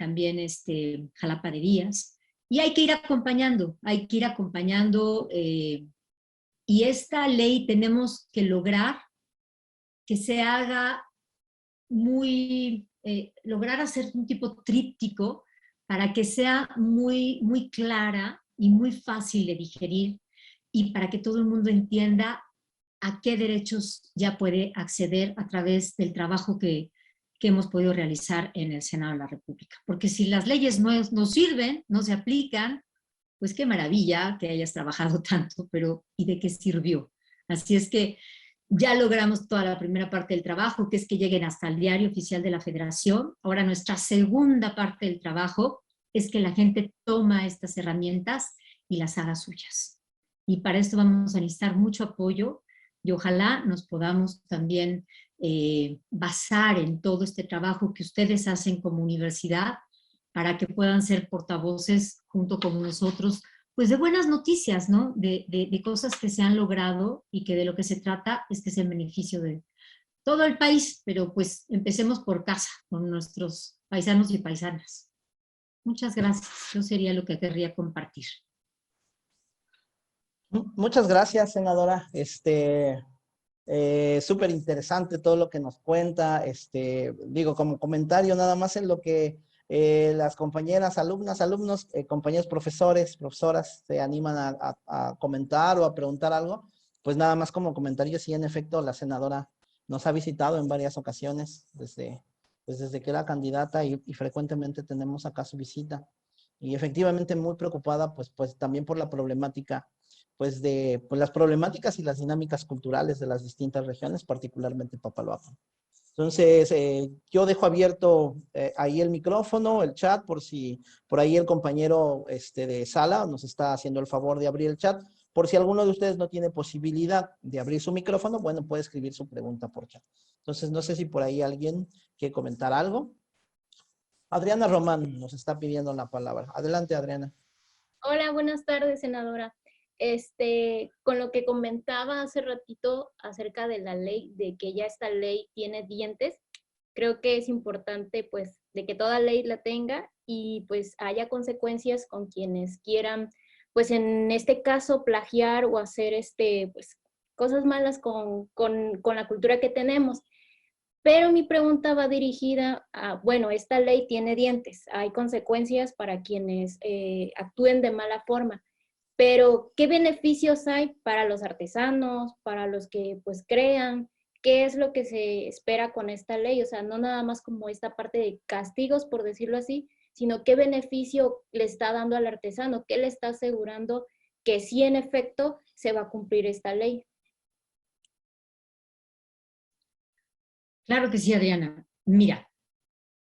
Jalapa de Díaz, y hay que ir acompañando, y esta ley tenemos que lograr que se haga lograr hacer un tipo tríptico para que sea muy, muy clara y muy fácil de digerir y para que todo el mundo entienda a qué derechos ya puede acceder a través del trabajo que hemos podido realizar en el Senado de la República. Porque si las leyes no sirven, no se aplican, pues qué maravilla que hayas trabajado tanto, pero ¿y de qué sirvió? Así es que ya logramos toda la primera parte del trabajo, que es que lleguen hasta el diario oficial de la Federación. Ahora nuestra segunda parte del trabajo es que la gente toma estas herramientas y las haga suyas. Y para esto vamos a necesitar mucho apoyo y ojalá nos podamos también basar en todo este trabajo que ustedes hacen como universidad para que puedan ser portavoces junto con nosotros pues de buenas noticias, ¿no? De cosas que se han logrado y que de lo que se trata es que es en beneficio de todo el país, pero pues empecemos por casa, con nuestros paisanos y paisanas. Muchas gracias, yo sería lo que querría compartir. Muchas gracias, senadora. Súper interesante todo lo que nos cuenta. Digo, como comentario nada más en lo que las compañeras, alumnos, compañeros profesores, profesoras se animan a comentar o a preguntar algo, pues nada más como comentario, sí, en efecto, la senadora nos ha visitado en varias ocasiones desde que era candidata y frecuentemente tenemos acá su visita. Y efectivamente muy preocupada pues también por la problemática, pues las problemáticas y las dinámicas culturales de las distintas regiones, particularmente Papaloapan. Entonces, yo dejo abierto ahí el micrófono, el chat, por si por ahí el compañero de sala nos está haciendo el favor de abrir el chat. Por si alguno de ustedes no tiene posibilidad de abrir su micrófono, bueno, puede escribir su pregunta por chat. Entonces, no sé si por ahí alguien quiere comentar algo. Adriana Román nos está pidiendo la palabra. Adelante, Adriana. Hola, buenas tardes, senadora. Con lo que comentaba hace ratito acerca de la ley, de que ya esta ley tiene dientes, creo que es importante, pues, de que toda ley la tenga y, pues, haya consecuencias con quienes quieran, pues, en este caso, plagiar o hacer, pues, cosas malas con la cultura que tenemos. Pero mi pregunta va dirigida a, bueno, esta ley tiene dientes, hay consecuencias para quienes actúen de mala forma, pero ¿qué beneficios hay para los artesanos, para los que pues crean? ¿Qué es lo que se espera con esta ley? O sea, no nada más como esta parte de castigos, por decirlo así, sino qué beneficio le está dando al artesano, qué le está asegurando que sí en efecto se va a cumplir esta ley. Claro que sí, Adriana. Mira,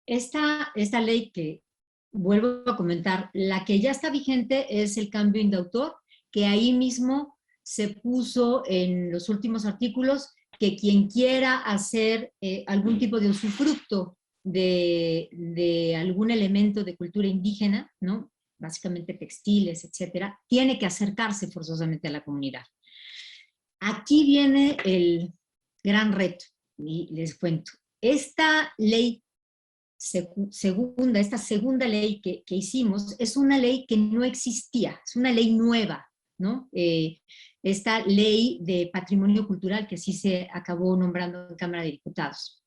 esta ley que vuelvo a comentar, la que ya está vigente es el cambio indautor, que ahí mismo se puso en los últimos artículos que quien quiera hacer algún tipo de usufructo de algún elemento de cultura indígena, ¿no? Básicamente textiles, etcétera, tiene que acercarse forzosamente a la comunidad. Aquí viene el gran reto. Y les cuento, esta ley esta segunda ley que hicimos es una ley que no existía, es una ley nueva, ¿no? Esta ley de patrimonio cultural que sí se acabó nombrando en Cámara de Diputados.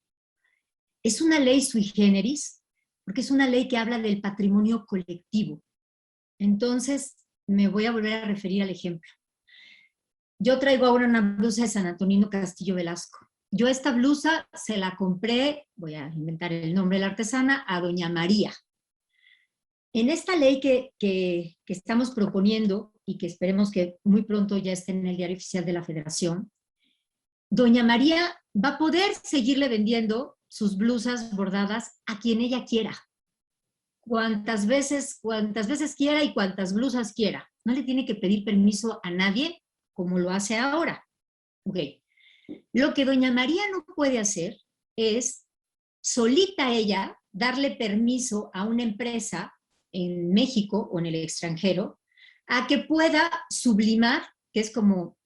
Es una ley sui generis, porque es una ley que habla del patrimonio colectivo. Entonces, me voy a volver a referir al ejemplo. Yo traigo ahora una blusa de San Antonino Castillo Velasco. Yo esta blusa se la compré, voy a inventar el nombre de la artesana, a doña María. En esta ley que estamos proponiendo, y que esperemos que muy pronto ya esté en el Diario Oficial de la Federación, doña María va a poder seguirle vendiendo sus blusas bordadas a quien ella quiera. Cuantas veces quiera y cuantas blusas quiera. No le tiene que pedir permiso a nadie como lo hace ahora. Ok. Lo que doña María no puede hacer es solita ella darle permiso a una empresa en México o en el extranjero a que pueda sublimar, que es como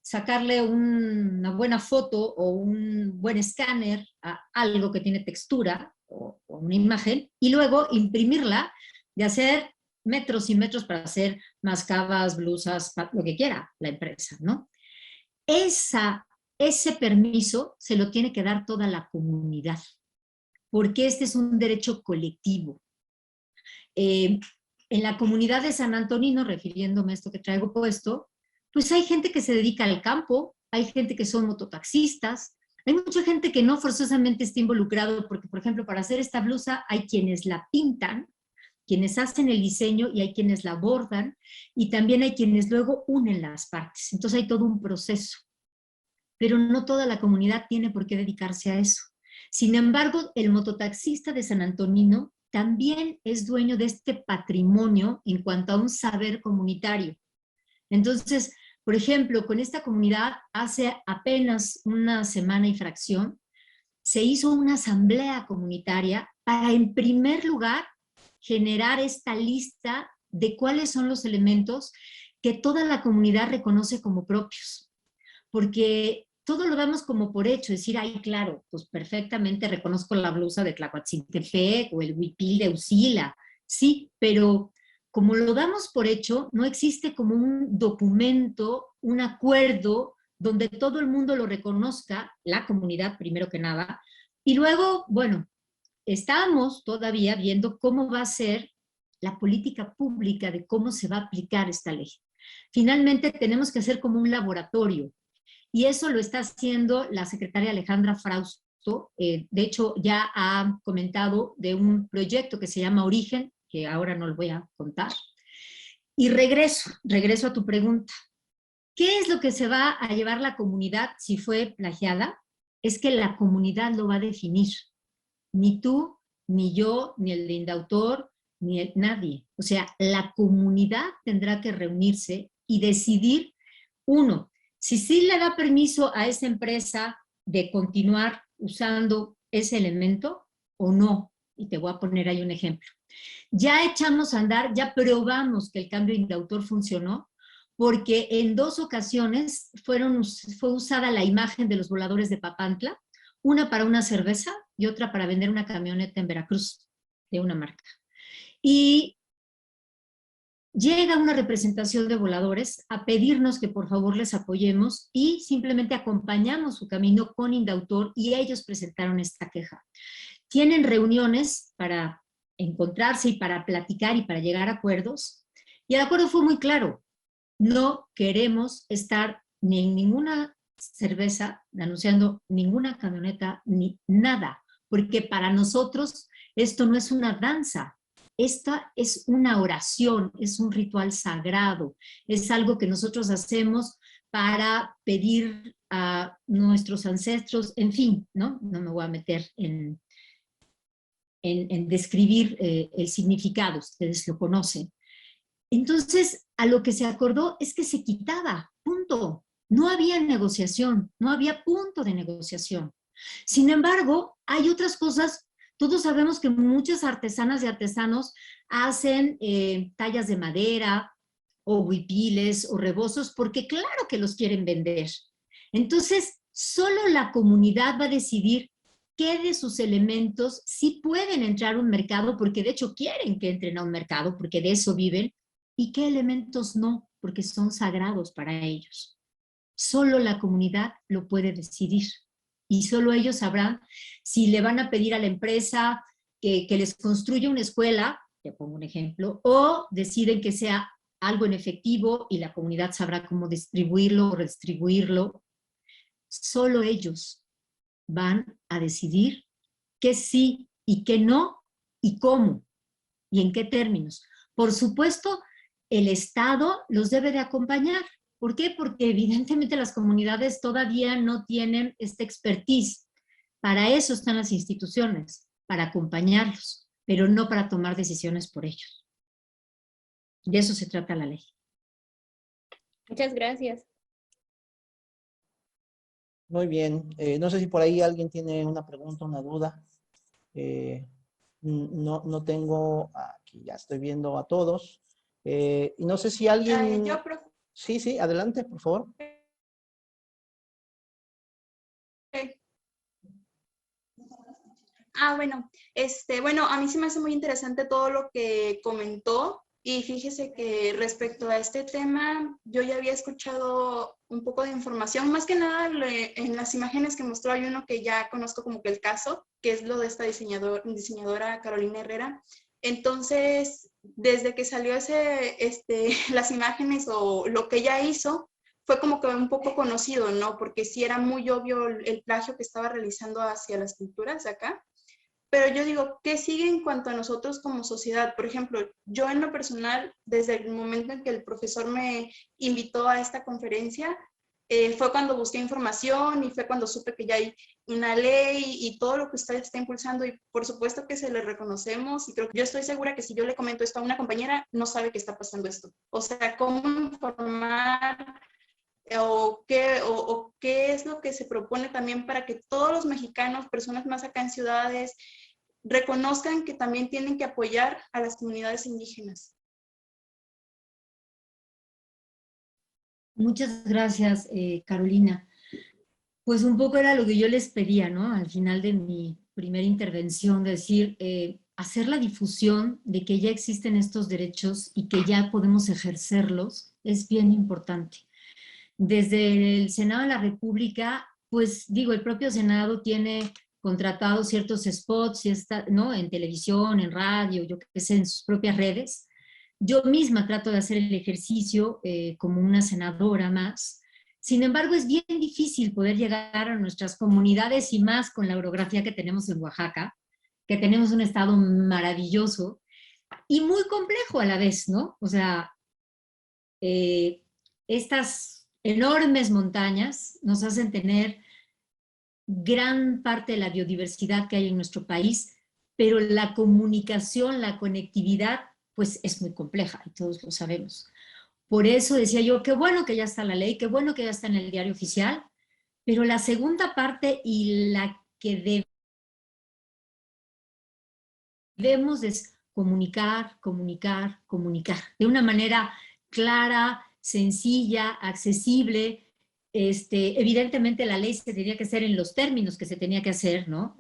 sacarle una buena foto o un buen escáner a algo que tiene textura o una imagen, y luego imprimirla y hacer metros y metros para hacer mascadas, blusas, lo que quiera la empresa, ¿no? Ese permiso se lo tiene que dar toda la comunidad, porque este es un derecho colectivo. En la comunidad de San Antonino, refiriéndome a esto que traigo puesto, pues hay gente que se dedica al campo, hay gente que son mototaxistas, hay mucha gente que no forzosamente está involucrado, porque, por ejemplo, para hacer esta blusa hay quienes la pintan, quienes hacen el diseño y hay quienes la bordan, y también hay quienes luego unen las partes. Entonces hay todo un proceso. Pero no toda la comunidad tiene por qué dedicarse a eso. Sin embargo, el mototaxista de San Antonino también es dueño de este patrimonio en cuanto a un saber comunitario. Entonces, por ejemplo, con esta comunidad, hace apenas una semana y fracción, se hizo una asamblea comunitaria para, en primer lugar, generar esta lista de cuáles son los elementos que toda la comunidad reconoce como propios. Porque todo lo damos como por hecho, decir, ay, claro, pues perfectamente reconozco la blusa de Tlahuatzintepec o el huipil de Usila, sí, pero como lo damos por hecho, no existe como un documento, un acuerdo donde todo el mundo lo reconozca, la comunidad primero que nada, y luego, bueno, estamos todavía viendo cómo va a ser la política pública de cómo se va a aplicar esta ley. Finalmente tenemos que hacer como un laboratorio, y eso lo está haciendo la secretaria Alejandra Frausto. De hecho, ya ha comentado de un proyecto que se llama Origen, que ahora no lo voy a contar. Y regreso a tu pregunta. ¿Qué es lo que se va a llevar la comunidad si fue plagiada? Es que la comunidad lo va a definir. Ni tú, ni yo, ni el indautor, ni nadie. O sea, la comunidad tendrá que reunirse y decidir, uno, si sí le da permiso a esa empresa de continuar usando ese elemento o no. Y te voy a poner ahí un ejemplo. Ya echamos a andar, ya probamos que el cambio de autor funcionó, porque en 2 ocasiones fue usada la imagen de los voladores de Papantla, una para una cerveza y otra para vender una camioneta en Veracruz, de una marca. Y llega una representación de voladores a pedirnos que por favor les apoyemos y simplemente acompañamos su camino con Indautor y ellos presentaron esta queja. Tienen reuniones para encontrarse y para platicar y para llegar a acuerdos, y el acuerdo fue muy claro: no queremos estar ni en ninguna cerveza anunciando ninguna camioneta ni nada, porque para nosotros esto no es una danza, esta es una oración, es un ritual sagrado, es algo que nosotros hacemos para pedir a nuestros ancestros, en fin, no me voy a meter en describir el significado, ustedes lo conocen. Entonces, a lo que se acordó es que se quitaba, punto. No había negociación, no había punto de negociación. Sin embargo, hay otras cosas. Todos sabemos que muchas artesanas y artesanos hacen tallas de madera o huipiles o rebozos porque claro que los quieren vender. Entonces, solo la comunidad va a decidir qué de sus elementos sí pueden entrar a un mercado, porque de hecho quieren que entren a un mercado, porque de eso viven, y qué elementos no, porque son sagrados para ellos. Solo la comunidad lo puede decidir. Y solo ellos sabrán si le van a pedir a la empresa que les construya una escuela, te pongo un ejemplo, o deciden que sea algo en efectivo y la comunidad sabrá cómo distribuirlo o redistribuirlo. Solo ellos van a decidir qué sí y qué no, y cómo, y en qué términos. Por supuesto el Estado los debe de acompañar. ¿Por qué? Porque evidentemente las comunidades todavía no tienen esta expertise. Para eso están las instituciones, para acompañarlos, pero no para tomar decisiones por ellos. De eso se trata la ley. Muchas gracias. Muy bien. No sé si por ahí alguien tiene una pregunta, una duda. No tengo, aquí ya estoy viendo a todos. Y no sé si alguien... Sí, adelante, por favor. Bueno, a mí se me hace muy interesante todo lo que comentó y fíjese que respecto a este tema, yo ya había escuchado un poco de información, más que nada en las imágenes que mostró hay uno que ya conozco como que el caso, que es lo de esta diseñadora Carolina Herrera. Entonces, desde que salió las imágenes o lo que ella hizo, fue como que un poco conocido, ¿no? Porque sí era muy obvio el plagio que estaba realizando hacia las culturas de acá. Pero yo digo, ¿qué sigue en cuanto a nosotros como sociedad? Por ejemplo, yo en lo personal, desde el momento en que el profesor me invitó a esta conferencia, fue cuando busqué información y fue cuando supe que ya hay una ley y todo lo que usted está impulsando y por supuesto que se le reconocemos y creo que yo estoy segura que si yo le comento esto a una compañera, no sabe que está pasando esto. O sea, ¿cómo informar o qué es lo que se propone también para que todos los mexicanos, personas más acá en ciudades, reconozcan que también tienen que apoyar a las comunidades indígenas? Muchas gracias, Carolina. Pues un poco era lo que yo les pedía, ¿no? Al final de mi primera intervención, decir, hacer la difusión de que ya existen estos derechos y que ya podemos ejercerlos es bien importante. Desde el Senado de la República, pues digo, el propio Senado tiene contratado ciertos spots, ¿no? En televisión, en radio, yo qué sé, en sus propias redes. Yo misma trato de hacer el ejercicio como una senadora más. Sin embargo, es bien difícil poder llegar a nuestras comunidades y más con la orografía que tenemos en Oaxaca, que tenemos un estado maravilloso y muy complejo a la vez, ¿no? O sea, estas enormes montañas nos hacen tener gran parte de la biodiversidad que hay en nuestro país, pero la comunicación, la conectividad, pues es muy compleja y todos lo sabemos. Por eso decía yo, qué bueno que ya está la ley, qué bueno que ya está en el diario oficial, pero la segunda parte y la que debemos es comunicar, de una manera clara, sencilla, accesible. Evidentemente la ley se tenía que hacer en los términos que se tenía que hacer, ¿no?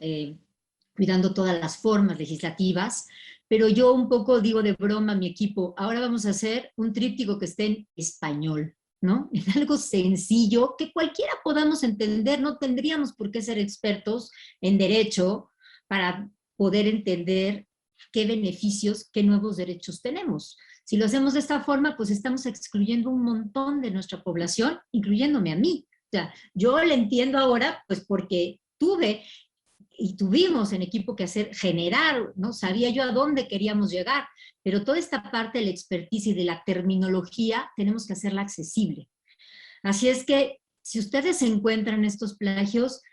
Cuidando todas las formas legislativas, pero yo un poco digo de broma a mi equipo, ahora vamos a hacer un tríptico que esté en español, ¿no? En algo sencillo que cualquiera podamos entender, no tendríamos por qué ser expertos en derecho para poder entender qué beneficios, qué nuevos derechos tenemos. Si lo hacemos de esta forma, pues estamos excluyendo un montón de nuestra población, incluyéndome a mí. O sea, yo le entiendo ahora, pues porque tuve y tuvimos en equipo que hacer, generar, ¿no? Sabía yo a dónde queríamos llegar, pero toda esta parte de la expertise y de la terminología tenemos que hacerla accesible. Así es que, si ustedes encuentran estos plagios,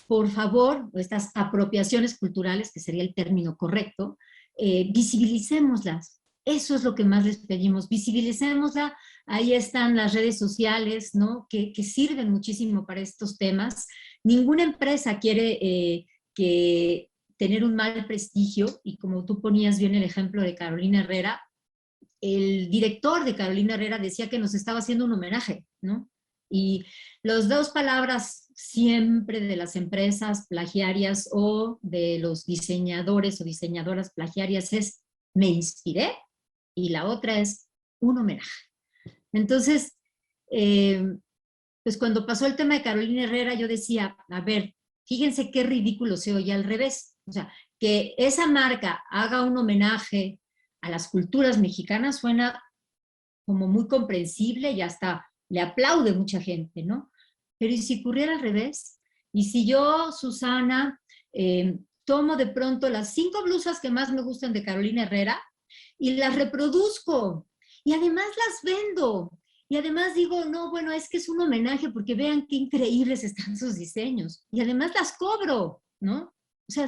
por favor, estas apropiaciones culturales, que sería el término correcto, visibilicémoslas. Eso es lo que más les pedimos, visibilicémosla. Ahí están las redes sociales, ¿no? que sirven muchísimo para estos temas. Ninguna empresa quiere que tener un mal prestigio, y como tú ponías bien el ejemplo de Carolina Herrera, el director de Carolina Herrera decía que nos estaba haciendo un homenaje, ¿no? Y las dos palabras siempre de las empresas plagiarias o de los diseñadores o diseñadoras plagiarias es me inspiré, y la otra es un homenaje. Entonces, pues cuando pasó el tema de Carolina Herrera, yo decía, a ver, fíjense qué ridículo se oye al revés. O sea, que esa marca haga un homenaje a las culturas mexicanas suena como muy comprensible y hasta le aplaude mucha gente, ¿no? Pero ¿y si ocurriera al revés? Y si yo, Susana, tomo de pronto las 5 blusas que más me gustan de Carolina Herrera y las reproduzco Y además las vendo. Y además digo, no, bueno, es que es un homenaje porque vean qué increíbles están sus diseños. Y además las cobro, ¿no? O sea,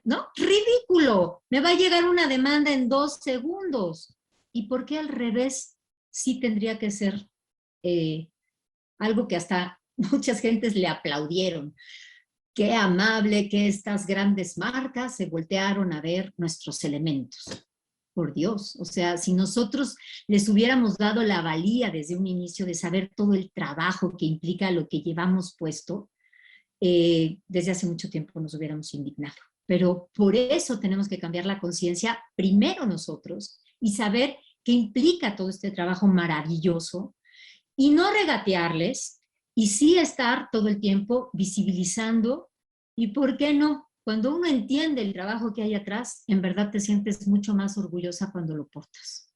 ¿no? Ridículo. Me va a llegar una demanda en 2 segundos. ¿Y por qué al revés sí tendría que ser algo que hasta muchas gentes le aplaudieron? Qué amable que estas grandes marcas se voltearon a ver nuestros elementos. Por Dios, o sea, si nosotros les hubiéramos dado la valía desde un inicio de saber todo el trabajo que implica lo que llevamos puesto, desde hace mucho tiempo nos hubiéramos indignado. Pero por eso tenemos que cambiar la conciencia primero nosotros y saber qué implica todo este trabajo maravilloso y no regatearles y sí estar todo el tiempo visibilizando y, ¿por qué no? Cuando uno entiende el trabajo que hay atrás, en verdad te sientes mucho más orgullosa cuando lo portas.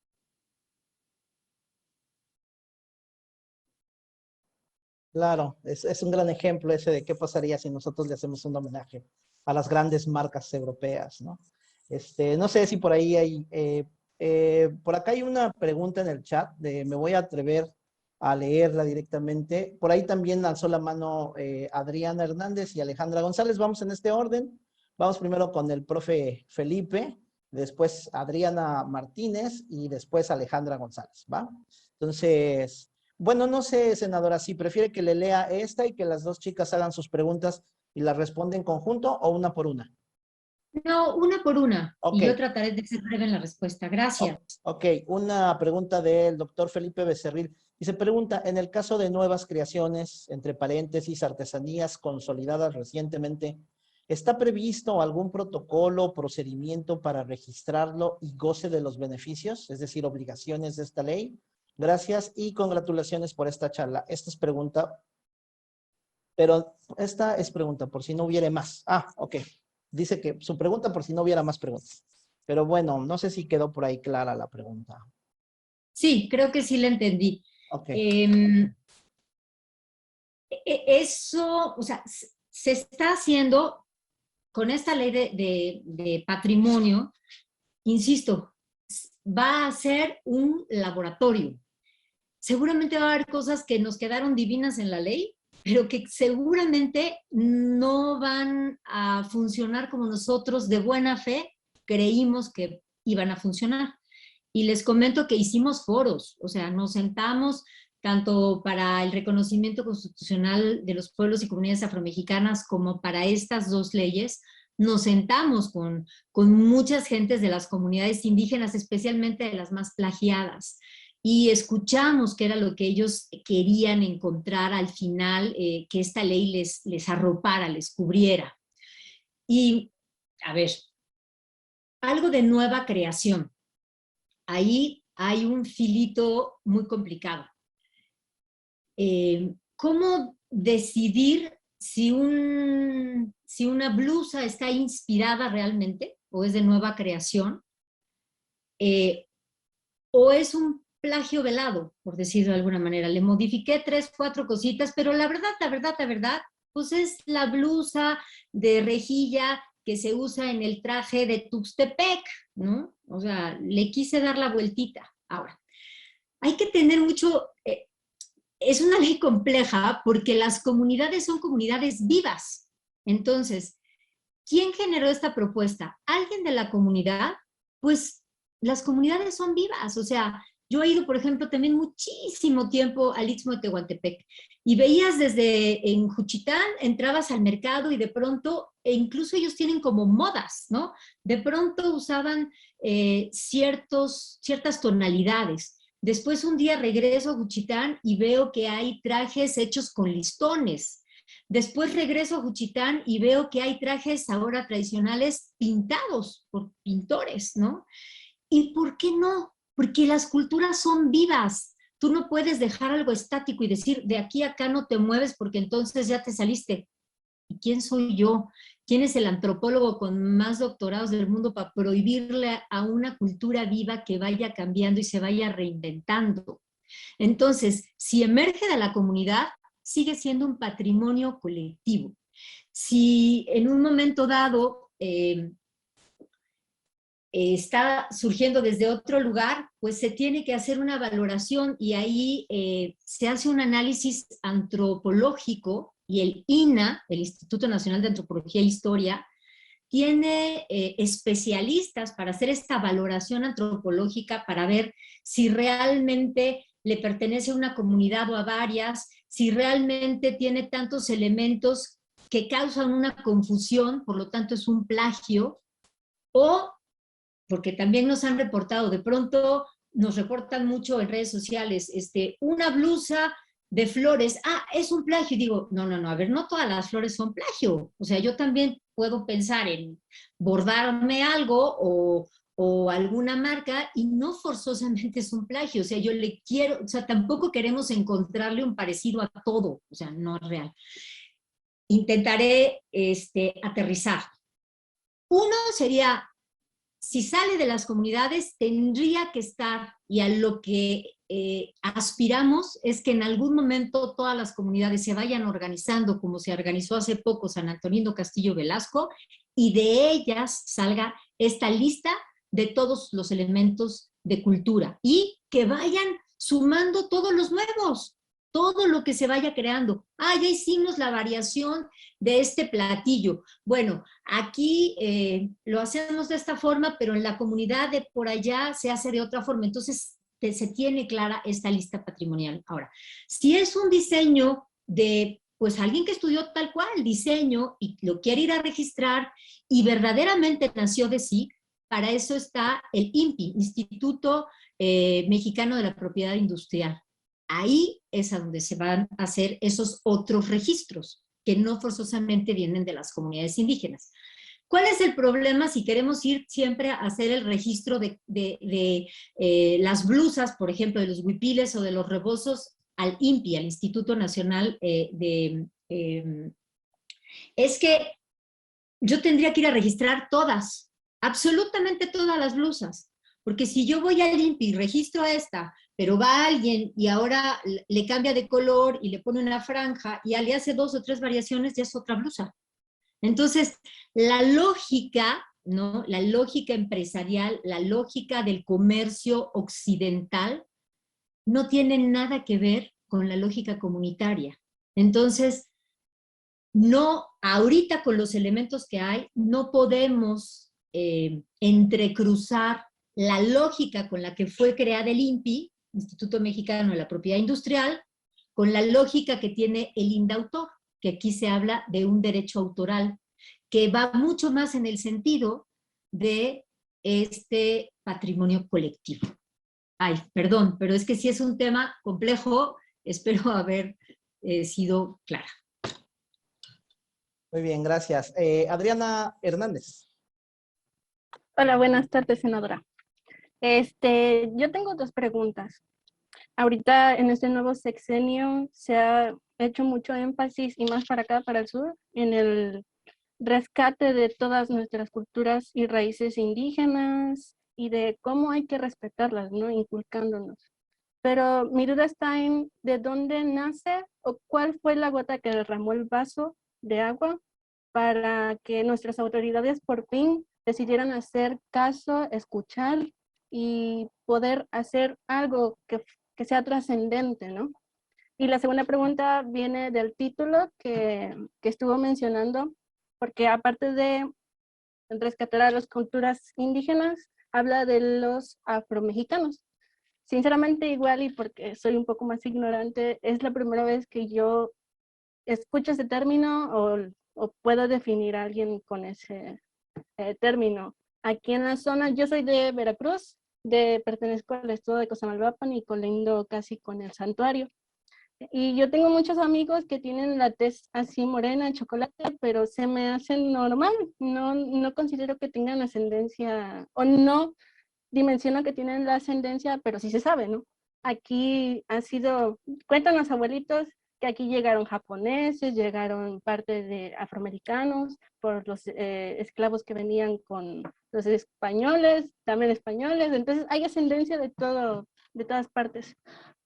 Claro, es un gran ejemplo ese de qué pasaría si nosotros le hacemos un homenaje a las grandes marcas europeas, ¿no? No sé si por ahí hay, por acá hay una pregunta en el chat, me voy a atrever a leerla directamente. Por ahí también alzó la mano Adriana Hernández y Alejandra González. Vamos en este orden. Vamos primero con el profe Felipe, después Adriana Martínez y después Alejandra González, ¿va? Entonces, bueno, no sé, senadora, si prefiere que le lea esta y que las dos chicas hagan sus preguntas y las responda en conjunto o una por una. No, una por una. Ok. Y yo trataré de ser breve en la respuesta. Gracias. Ok, una pregunta del doctor Felipe Becerril. Y se pregunta, en el caso de nuevas creaciones, entre paréntesis, artesanías consolidadas recientemente, ¿está previsto algún protocolo o procedimiento para registrarlo y goce de los beneficios? Es decir, obligaciones de esta ley. Gracias y congratulaciones por esta charla. Esta es pregunta, pero esta es pregunta por si no hubiera más. Ah, ok. Dice que su pregunta por si no hubiera más preguntas. Pero bueno, no sé si quedó por ahí clara la pregunta. Sí, creo que sí la entendí. Ok. Eso, o sea, se está haciendo con esta ley de patrimonio, insisto, va a ser un laboratorio. Seguramente va a haber cosas que nos quedaron divinas en la ley, pero que seguramente no van a funcionar como nosotros de buena fe creímos que iban a funcionar. Y les comento que hicimos foros, o sea, nos sentamos tanto para el reconocimiento constitucional de los pueblos y comunidades afromexicanas como para estas dos leyes, nos sentamos con muchas gentes de las comunidades indígenas, especialmente de las más plagiadas, y escuchamos qué era lo que ellos querían encontrar al final, que esta ley les arropara, les cubriera. Y, a ver, algo de nueva creación. Ahí hay un filito muy complicado. ¿Cómo decidir si una blusa está inspirada realmente o es de nueva creación? ¿O es un plagio velado, por decirlo de alguna manera? Le modifiqué 3, 4 cositas, pero la verdad, pues es la blusa de rejilla que se usa en el traje de Tuxtepec, ¿no? O sea, le quise dar la vueltita. Ahora, hay que tener mucho... es una ley compleja porque las comunidades son comunidades vivas. Entonces, ¿quién generó esta propuesta? ¿Alguien de la comunidad? Pues las comunidades son vivas. O sea, yo he ido, por ejemplo, también muchísimo tiempo al Istmo de Tehuantepec y veías desde en Juchitán, entrabas al mercado y de pronto, e incluso ellos tienen como modas, ¿no? De pronto usaban ciertas tonalidades. Después un día regreso a Juchitán y veo que hay trajes hechos con listones. Después regreso a Juchitán y veo que hay trajes ahora tradicionales pintados por pintores, ¿no? ¿Y por qué no? Porque las culturas son vivas. Tú no puedes dejar algo estático y decir, de aquí a acá no te mueves porque entonces ya te saliste. ¿Y quién soy yo? ¿Quién es el antropólogo con más doctorados del mundo para prohibirle a una cultura viva que vaya cambiando y se vaya reinventando? Entonces, si emerge de la comunidad, sigue siendo un patrimonio colectivo. Si en un momento dado está surgiendo desde otro lugar, pues se tiene que hacer una valoración y ahí se hace un análisis antropológico y el INAH, el Instituto Nacional de Antropología e Historia, tiene especialistas para hacer esta valoración antropológica para ver si realmente le pertenece a una comunidad o a varias, si realmente tiene tantos elementos que causan una confusión, por lo tanto es un plagio, o porque también nos han reportado, de pronto nos reportan mucho en redes sociales, una blusa de flores, es un plagio, y digo, no, a ver, no todas las flores son plagio, o sea, yo también puedo pensar en bordarme algo o alguna marca y no forzosamente es un plagio, o sea, yo le quiero, o sea, tampoco queremos encontrarle un parecido a todo, o sea, no es real. Intentaré aterrizar. Uno sería, si sale de las comunidades, tendría que estar, y a lo que aspiramos es que en algún momento todas las comunidades se vayan organizando, como se organizó hace poco San Antonino Castillo Velasco, y de ellas salga esta lista de todos los elementos de cultura, y que vayan sumando todos los nuevos, todo lo que se vaya creando. Ya hicimos la variación de este platillo. Bueno, aquí lo hacemos de esta forma, pero en la comunidad de por allá se hace de otra forma. Entonces, se tiene clara esta lista patrimonial. Ahora, si es un diseño de, pues, alguien que estudió tal cual diseño y lo quiere ir a registrar y verdaderamente nació de sí, para eso está el INPI, Instituto Mexicano de la Propiedad Industrial. Ahí es a donde se van a hacer esos otros registros, que no forzosamente vienen de las comunidades indígenas. ¿Cuál es el problema si queremos ir siempre a hacer el registro de las blusas, por ejemplo, de los huipiles o de los rebozos al INPI, al Instituto Nacional es que yo tendría que ir a registrar todas, absolutamente todas las blusas, porque si yo voy al INPI y registro esta, pero va alguien y ahora le cambia de color y le pone una franja y le hace 2 o 3 variaciones, ya es otra blusa. Entonces, la lógica, ¿no? La lógica empresarial, la lógica del comercio occidental, no tiene nada que ver con la lógica comunitaria. Entonces, no, ahorita con los elementos que hay, no podemos entrecruzar la lógica con la que fue creada el INPI, Instituto Mexicano de la Propiedad Industrial, con la lógica que tiene el INDAUTOR, que aquí se habla de un derecho autoral, que va mucho más en el sentido de este patrimonio colectivo. Perdón, pero es que sí es un tema complejo, espero haber sido clara. Muy bien, gracias. Adriana Hernández. Hola, buenas tardes, senadora. Yo tengo 2 preguntas. Ahorita en este nuevo sexenio se ha hecho mucho énfasis, y más para acá, para el sur, en el rescate de todas nuestras culturas y raíces indígenas y de cómo hay que respetarlas, ¿no? Inculcándonos. Pero mi duda está en de dónde nace o cuál fue la gota que derramó el vaso de agua para que nuestras autoridades por fin decidieran hacer caso, escuchar y poder hacer algo que sea trascendente, ¿no? Y la segunda pregunta viene del título que estuvo mencionando, porque aparte de rescatar a las culturas indígenas, habla de los afromexicanos. Sinceramente, igual, y porque soy un poco más ignorante, es la primera vez que yo escucho ese término o puedo definir a alguien con ese término. Aquí en la zona, yo soy de Veracruz, pertenezco al estado de Cozamalbapan y colindo casi con el santuario. Y yo tengo muchos amigos que tienen la tez así morena, chocolate, pero se me hacen normal. No considero que tengan ascendencia, o no dimensiono que tienen la ascendencia, pero sí se sabe, ¿no? Aquí ha sido, cuentan los abuelitos, que aquí llegaron japoneses, llegaron parte de afroamericanos, por los esclavos que venían con los españoles, también españoles, entonces hay ascendencia de todas partes.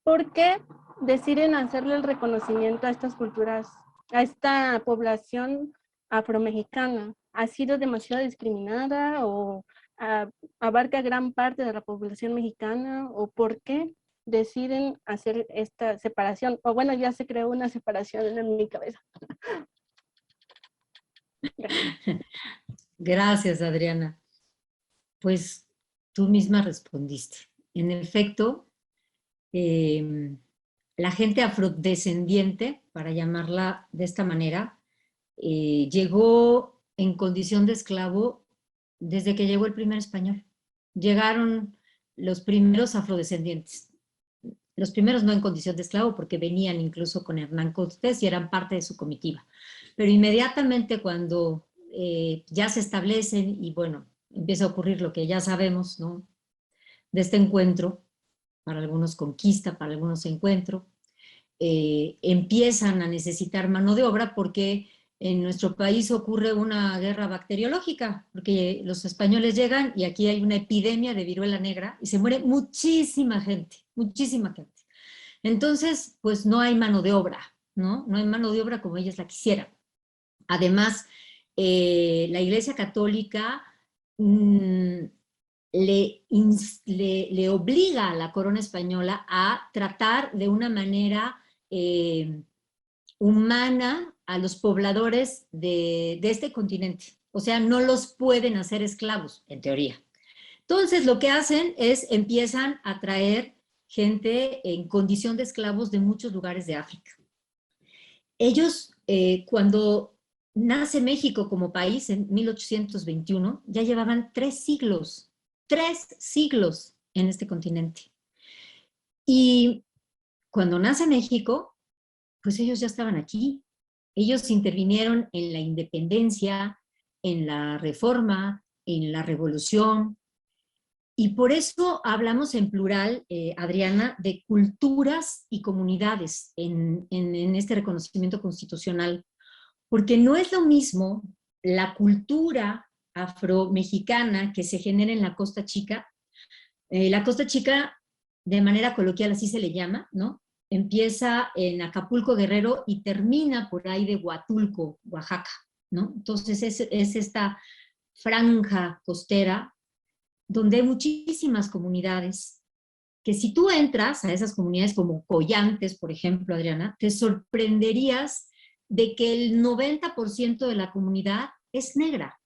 ¿Por qué deciden hacerle el reconocimiento a estas culturas, a esta población afromexicana? ¿Ha sido demasiado discriminada o abarca gran parte de la población mexicana, o por qué deciden hacer esta separación. O bueno, ya se creó una separación en mi cabeza. Gracias, Adriana. Pues tú misma respondiste. En efecto, la gente afrodescendiente, para llamarla de esta manera, llegó en condición de esclavo desde que llegó el primer español. Llegaron los primeros afrodescendientes. Los primeros no en condición de esclavo, porque venían incluso con Hernán Cortés y eran parte de su comitiva. Pero inmediatamente cuando ya se establecen y bueno, empieza a ocurrir lo que ya sabemos, ¿no? De este encuentro, para algunos conquista, para algunos encuentro, empiezan a necesitar mano de obra porque en nuestro país ocurre una guerra bacteriológica, porque los españoles llegan y aquí hay una epidemia de viruela negra y se muere muchísima gente, muchísima gente. Entonces, pues no hay mano de obra, ¿no? No hay mano de obra como ellos la quisieran. Además, la Iglesia Católica le obliga a la corona española a tratar de una manera humana a los pobladores de este continente. O sea, no los pueden hacer esclavos, en teoría. Entonces, lo que hacen es empiezan a traer gente en condición de esclavos de muchos lugares de África. Ellos, cuando nace México como país en 1821, ya llevaban 3 siglos en este continente. Y cuando nace México, pues ellos ya estaban aquí. Ellos intervinieron en la independencia, en la reforma, en la revolución. Y por eso hablamos en plural, Adriana, de culturas y comunidades en este reconocimiento constitucional. Porque no es lo mismo la cultura afromexicana que se genera en la Costa Chica. La Costa Chica, de manera coloquial así se le llama, ¿no? Empieza en Acapulco, Guerrero, y termina por ahí de Huatulco, Oaxaca, ¿no? Entonces es esta franja costera donde hay muchísimas comunidades, que si tú entras a esas comunidades como Collantes, por ejemplo, Adriana, te sorprenderías de que el 90% de la comunidad es negra.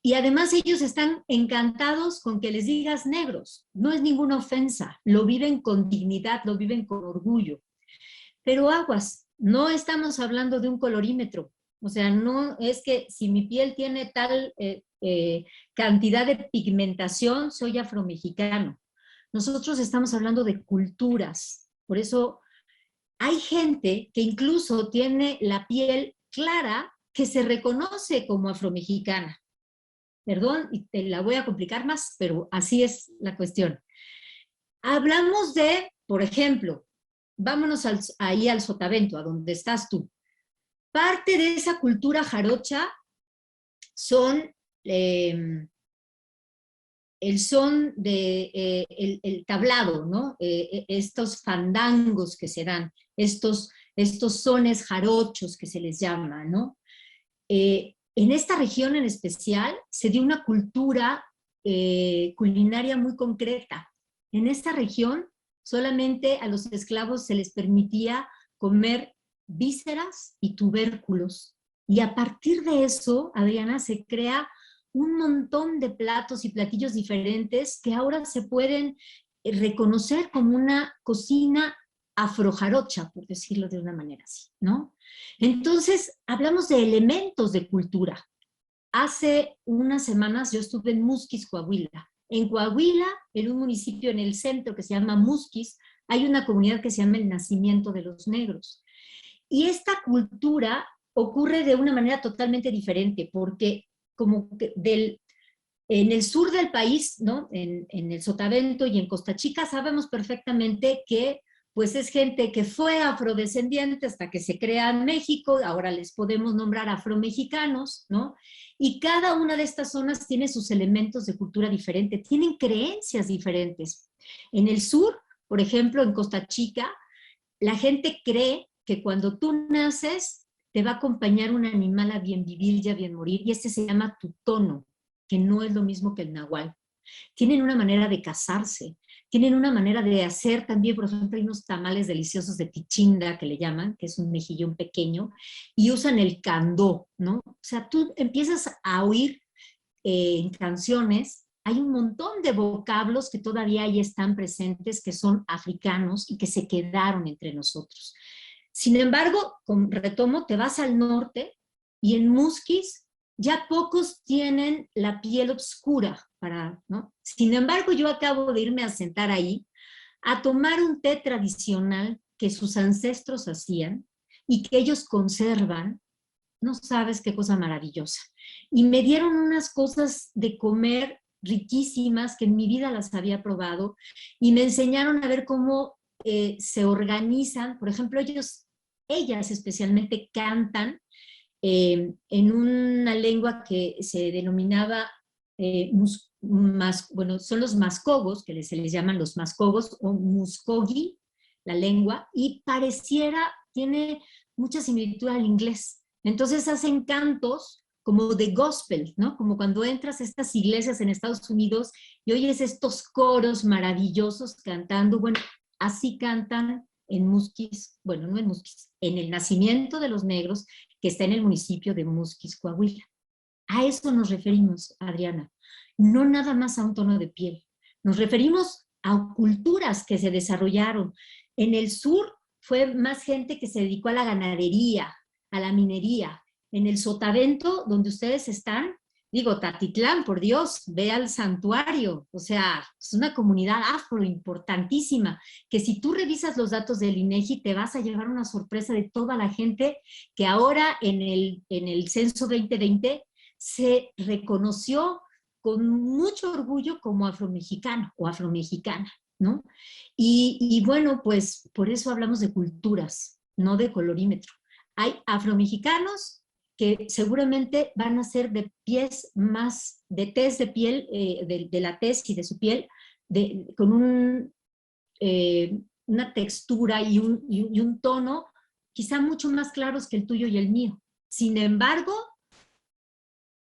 Y además ellos están encantados con que les digas negros. No es ninguna ofensa, lo viven con dignidad, lo viven con orgullo. Pero aguas, no estamos hablando de un colorímetro. O sea, no es que si mi piel tiene tal cantidad de pigmentación, soy afromexicano. Nosotros estamos hablando de culturas. Por eso hay gente que incluso tiene la piel clara que se reconoce como afromexicana. Perdón, y te la voy a complicar más, pero así es la cuestión. Hablamos de, por ejemplo, vámonos ahí al Sotavento, a donde estás tú. Parte de esa cultura jarocha son el son de el tablado, ¿no? Estos fandangos que se dan, estos sones jarochos que se les llama, ¿no? En esta región en especial se dio una cultura culinaria muy concreta. En esta región solamente a los esclavos se les permitía comer vísceras y tubérculos. Y a partir de eso, Adriana, se crea un montón de platos y platillos diferentes que ahora se pueden reconocer como una cocina afrojarocha, por decirlo de una manera así, ¿no? Entonces, hablamos de elementos de cultura. Hace unas semanas yo estuve en Musquis, Coahuila. En Coahuila, en un municipio en el centro que se llama Musquis, hay una comunidad que se llama el Nacimiento de los Negros. Y esta cultura ocurre de una manera totalmente diferente, porque como en el sur del país, ¿no? En el Sotavento y en Costa Chica, sabemos perfectamente que pues es gente que fue afrodescendiente hasta que se crea en México, ahora les podemos nombrar afromexicanos, ¿no? Y cada una de estas zonas tiene sus elementos de cultura diferente, tienen creencias diferentes. En el sur, por ejemplo, en Costa Chica, la gente cree que cuando tú naces te va a acompañar un animal a bien vivir y a bien morir, y este se llama tutono. que no es lo mismo que el nahual. Tienen una manera de casarse, tienen una manera de hacer también, por ejemplo, hay unos tamales deliciosos de tichinda que le llaman, que es un mejillón pequeño, y usan el candó, ¿no? O sea, tú empiezas a oír en canciones, hay un montón de vocablos que todavía ahí están presentes, que son africanos y que se quedaron entre nosotros. Sin embargo, retomo, te vas al norte y en Musquis ya pocos tienen la piel oscura, ¿no? Sin embargo, yo acabo de irme a sentar ahí a tomar un té tradicional que sus ancestros hacían y que ellos conservan. No sabes qué cosa maravillosa. Y me dieron unas cosas de comer riquísimas que en mi vida las había probado y me enseñaron a ver cómo se organizan. Por ejemplo, ellas especialmente cantan en una lengua que se denominaba, bueno, son los mascogos, que se les llaman los mascogos, o muscogi, la lengua, y tiene mucha similitud al inglés. Entonces hacen cantos como de gospel, ¿no? Como cuando entras a estas iglesias en Estados Unidos y oyes estos coros maravillosos cantando. Bueno, así cantan en Musquis, bueno, no en Musquis, en el nacimiento de los negros, que está en el municipio de Musquis, Coahuila. A eso nos referimos, Adriana. No nada más a un tono de piel. Nos referimos a culturas que se desarrollaron. En el sur fue más gente que se dedicó a la ganadería, a la minería. En el Sotavento, donde ustedes están, digo, Tatitlán, por Dios, ve al santuario. O sea, es una comunidad afro importantísima, que si tú revisas los datos del INEGI, te vas a llevar una sorpresa de toda la gente que ahora en el censo 2020 se reconoció con mucho orgullo como afromexicano o afromexicana, ¿no? Y bueno, pues por eso hablamos de culturas, no de colorímetro. Hay afromexicanos que seguramente van a ser de tez de piel, de la tez y de su piel, con una textura y un tono quizá mucho más claros que el tuyo y el mío. Sin embargo,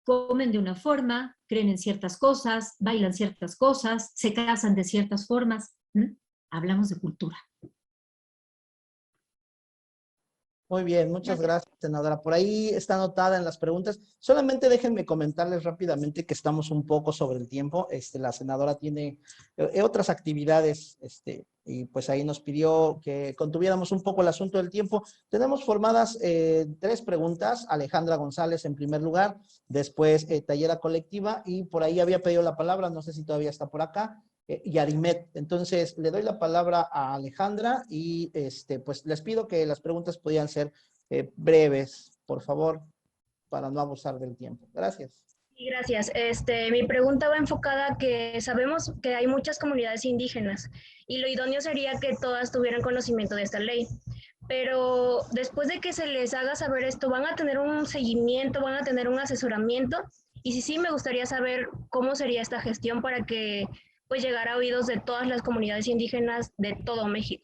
comen de una forma, creen en ciertas cosas, bailan ciertas cosas, se casan de ciertas formas. Hablamos de cultura. Muy bien, muchas gracias, senadora. Por ahí está anotada en las preguntas. Solamente déjenme comentarles rápidamente que estamos un poco sobre el tiempo. La senadora tiene otras actividades, y pues ahí nos pidió que contuviéramos un poco el asunto del tiempo. Tenemos formadas 3 preguntas. Alejandra González en primer lugar, después Tallera Colectiva, y por ahí había pedido la palabra, no sé si todavía está por acá, Yarimet. Entonces le doy la palabra a Alejandra y pues les pido que las preguntas podían ser breves, por favor, para no abusar del tiempo. Gracias. Sí, gracias. Mi pregunta va enfocada a que sabemos que hay muchas comunidades indígenas y lo idóneo sería que todas tuvieran conocimiento de esta ley. Pero después de que se les haga saber esto, ¿van a tener un seguimiento, van a tener un asesoramiento? Y si sí, me gustaría saber cómo sería esta gestión para que pues llegar a oídos de todas las comunidades indígenas de todo México.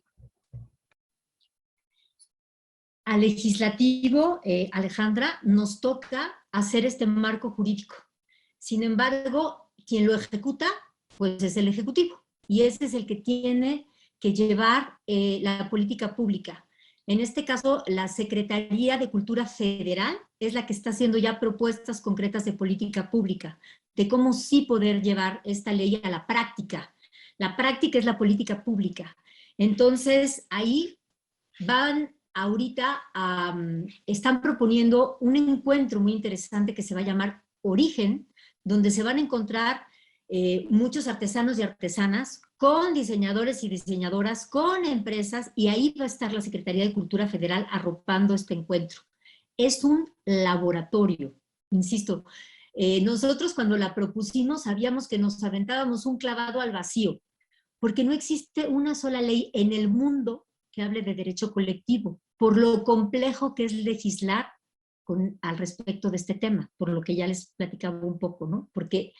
Al legislativo, Alejandra, nos toca hacer este marco jurídico. Sin embargo, quien lo ejecuta, pues es el Ejecutivo. Y ese es el que tiene que llevar la política pública. En este caso, la Secretaría de Cultura Federal es la que está haciendo ya propuestas concretas de política pública, de cómo sí poder llevar esta ley a la práctica. La práctica es la política pública. Entonces, ahí van ahorita, están proponiendo un encuentro muy interesante que se va a llamar Origen, donde se van a encontrar muchos artesanos y artesanas con diseñadores y diseñadoras, con empresas, y ahí va a estar la Secretaría de Cultura Federal arropando este encuentro. Es un laboratorio, insisto. Nosotros cuando la propusimos sabíamos que nos aventábamos un clavado al vacío, porque no existe una sola ley en el mundo que hable de derecho colectivo, por lo complejo que es legislar al respecto de este tema, por lo que ya les platicaba un poco, ¿no? Porque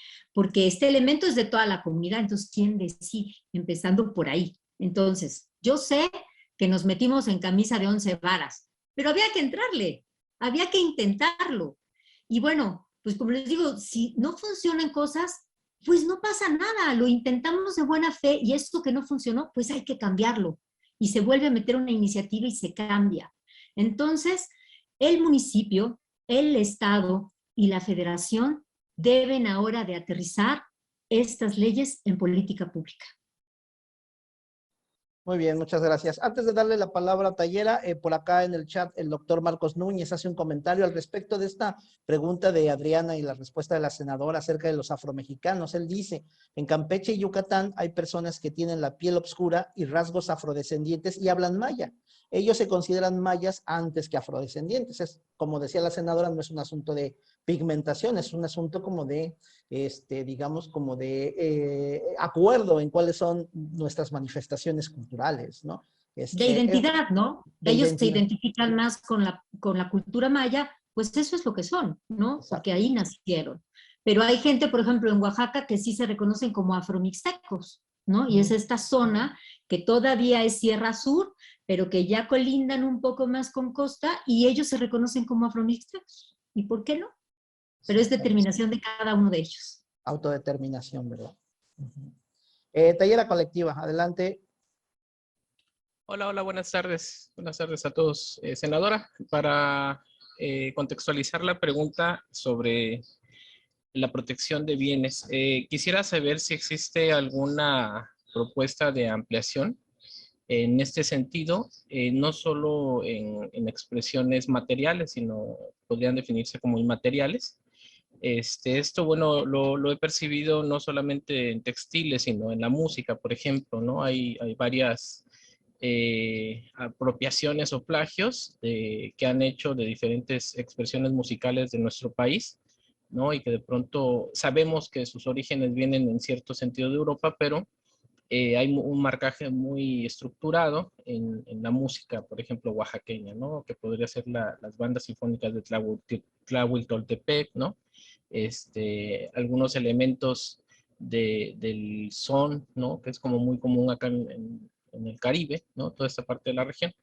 este elemento es de toda la comunidad, entonces, ¿quién decide? Empezando por ahí. Entonces, yo sé que nos metimos en camisa de 11 varas, pero había que entrarle, había que intentarlo. Y bueno, pues como les digo, si no funcionan cosas, pues no pasa nada, lo intentamos de buena fe y esto que no funcionó, pues hay que cambiarlo. Y se vuelve a meter una iniciativa y se cambia. Entonces, el municipio, el Estado y la Federación deben ahora de aterrizar estas leyes en política pública. Muy bien, muchas gracias. Antes de darle la palabra a Tayera, por acá en el chat el doctor Marcos Núñez hace un comentario al respecto de esta pregunta de Adriana y la respuesta de la senadora acerca de los afromexicanos. Él dice, en Campeche y Yucatán hay personas que tienen la piel oscura y rasgos afrodescendientes y hablan maya. Ellos se consideran mayas antes que afrodescendientes. Es, como decía la senadora, no es un asunto de pigmentación, es un asunto como de, digamos, como de acuerdo en cuáles son nuestras manifestaciones culturales, ¿no? De identidad, ¿no? De Ellos se identidad. identifican más con la cultura maya, pues eso es lo que son, ¿no? Exacto. Porque ahí nacieron. Pero hay gente, por ejemplo, en Oaxaca que sí se reconocen como afromixtecos, ¿no? Y es esta zona que todavía es Sierra Sur, pero que ya colindan un poco más con costa y ellos se reconocen como afromixtecos. ¿Y por qué no? Pero es determinación de cada uno de ellos. Autodeterminación, ¿verdad? Tayera colectiva, adelante. Hola, hola, buenas tardes. Buenas tardes a todos. Senadora, para contextualizar la pregunta sobre la protección de bienes, quisiera saber si existe alguna propuesta de ampliación en este sentido, no solo en expresiones materiales, sino podrían definirse como inmateriales. Esto, bueno, lo he percibido no solamente en textiles, sino en la música, por ejemplo, ¿no? Hay varias apropiaciones o plagios que han hecho de diferentes expresiones musicales de nuestro país, ¿no? Y que de pronto sabemos que sus orígenes vienen en cierto sentido de Europa, pero hay un marcaje muy estructurado en la música, por ejemplo, oaxaqueña, ¿no? Que podría ser las bandas sinfónicas de Tlahuitoltepec, ¿no? Algunos elementos del son, ¿no? Que es como muy común acá en el Caribe, ¿no? Toda esta parte de la región.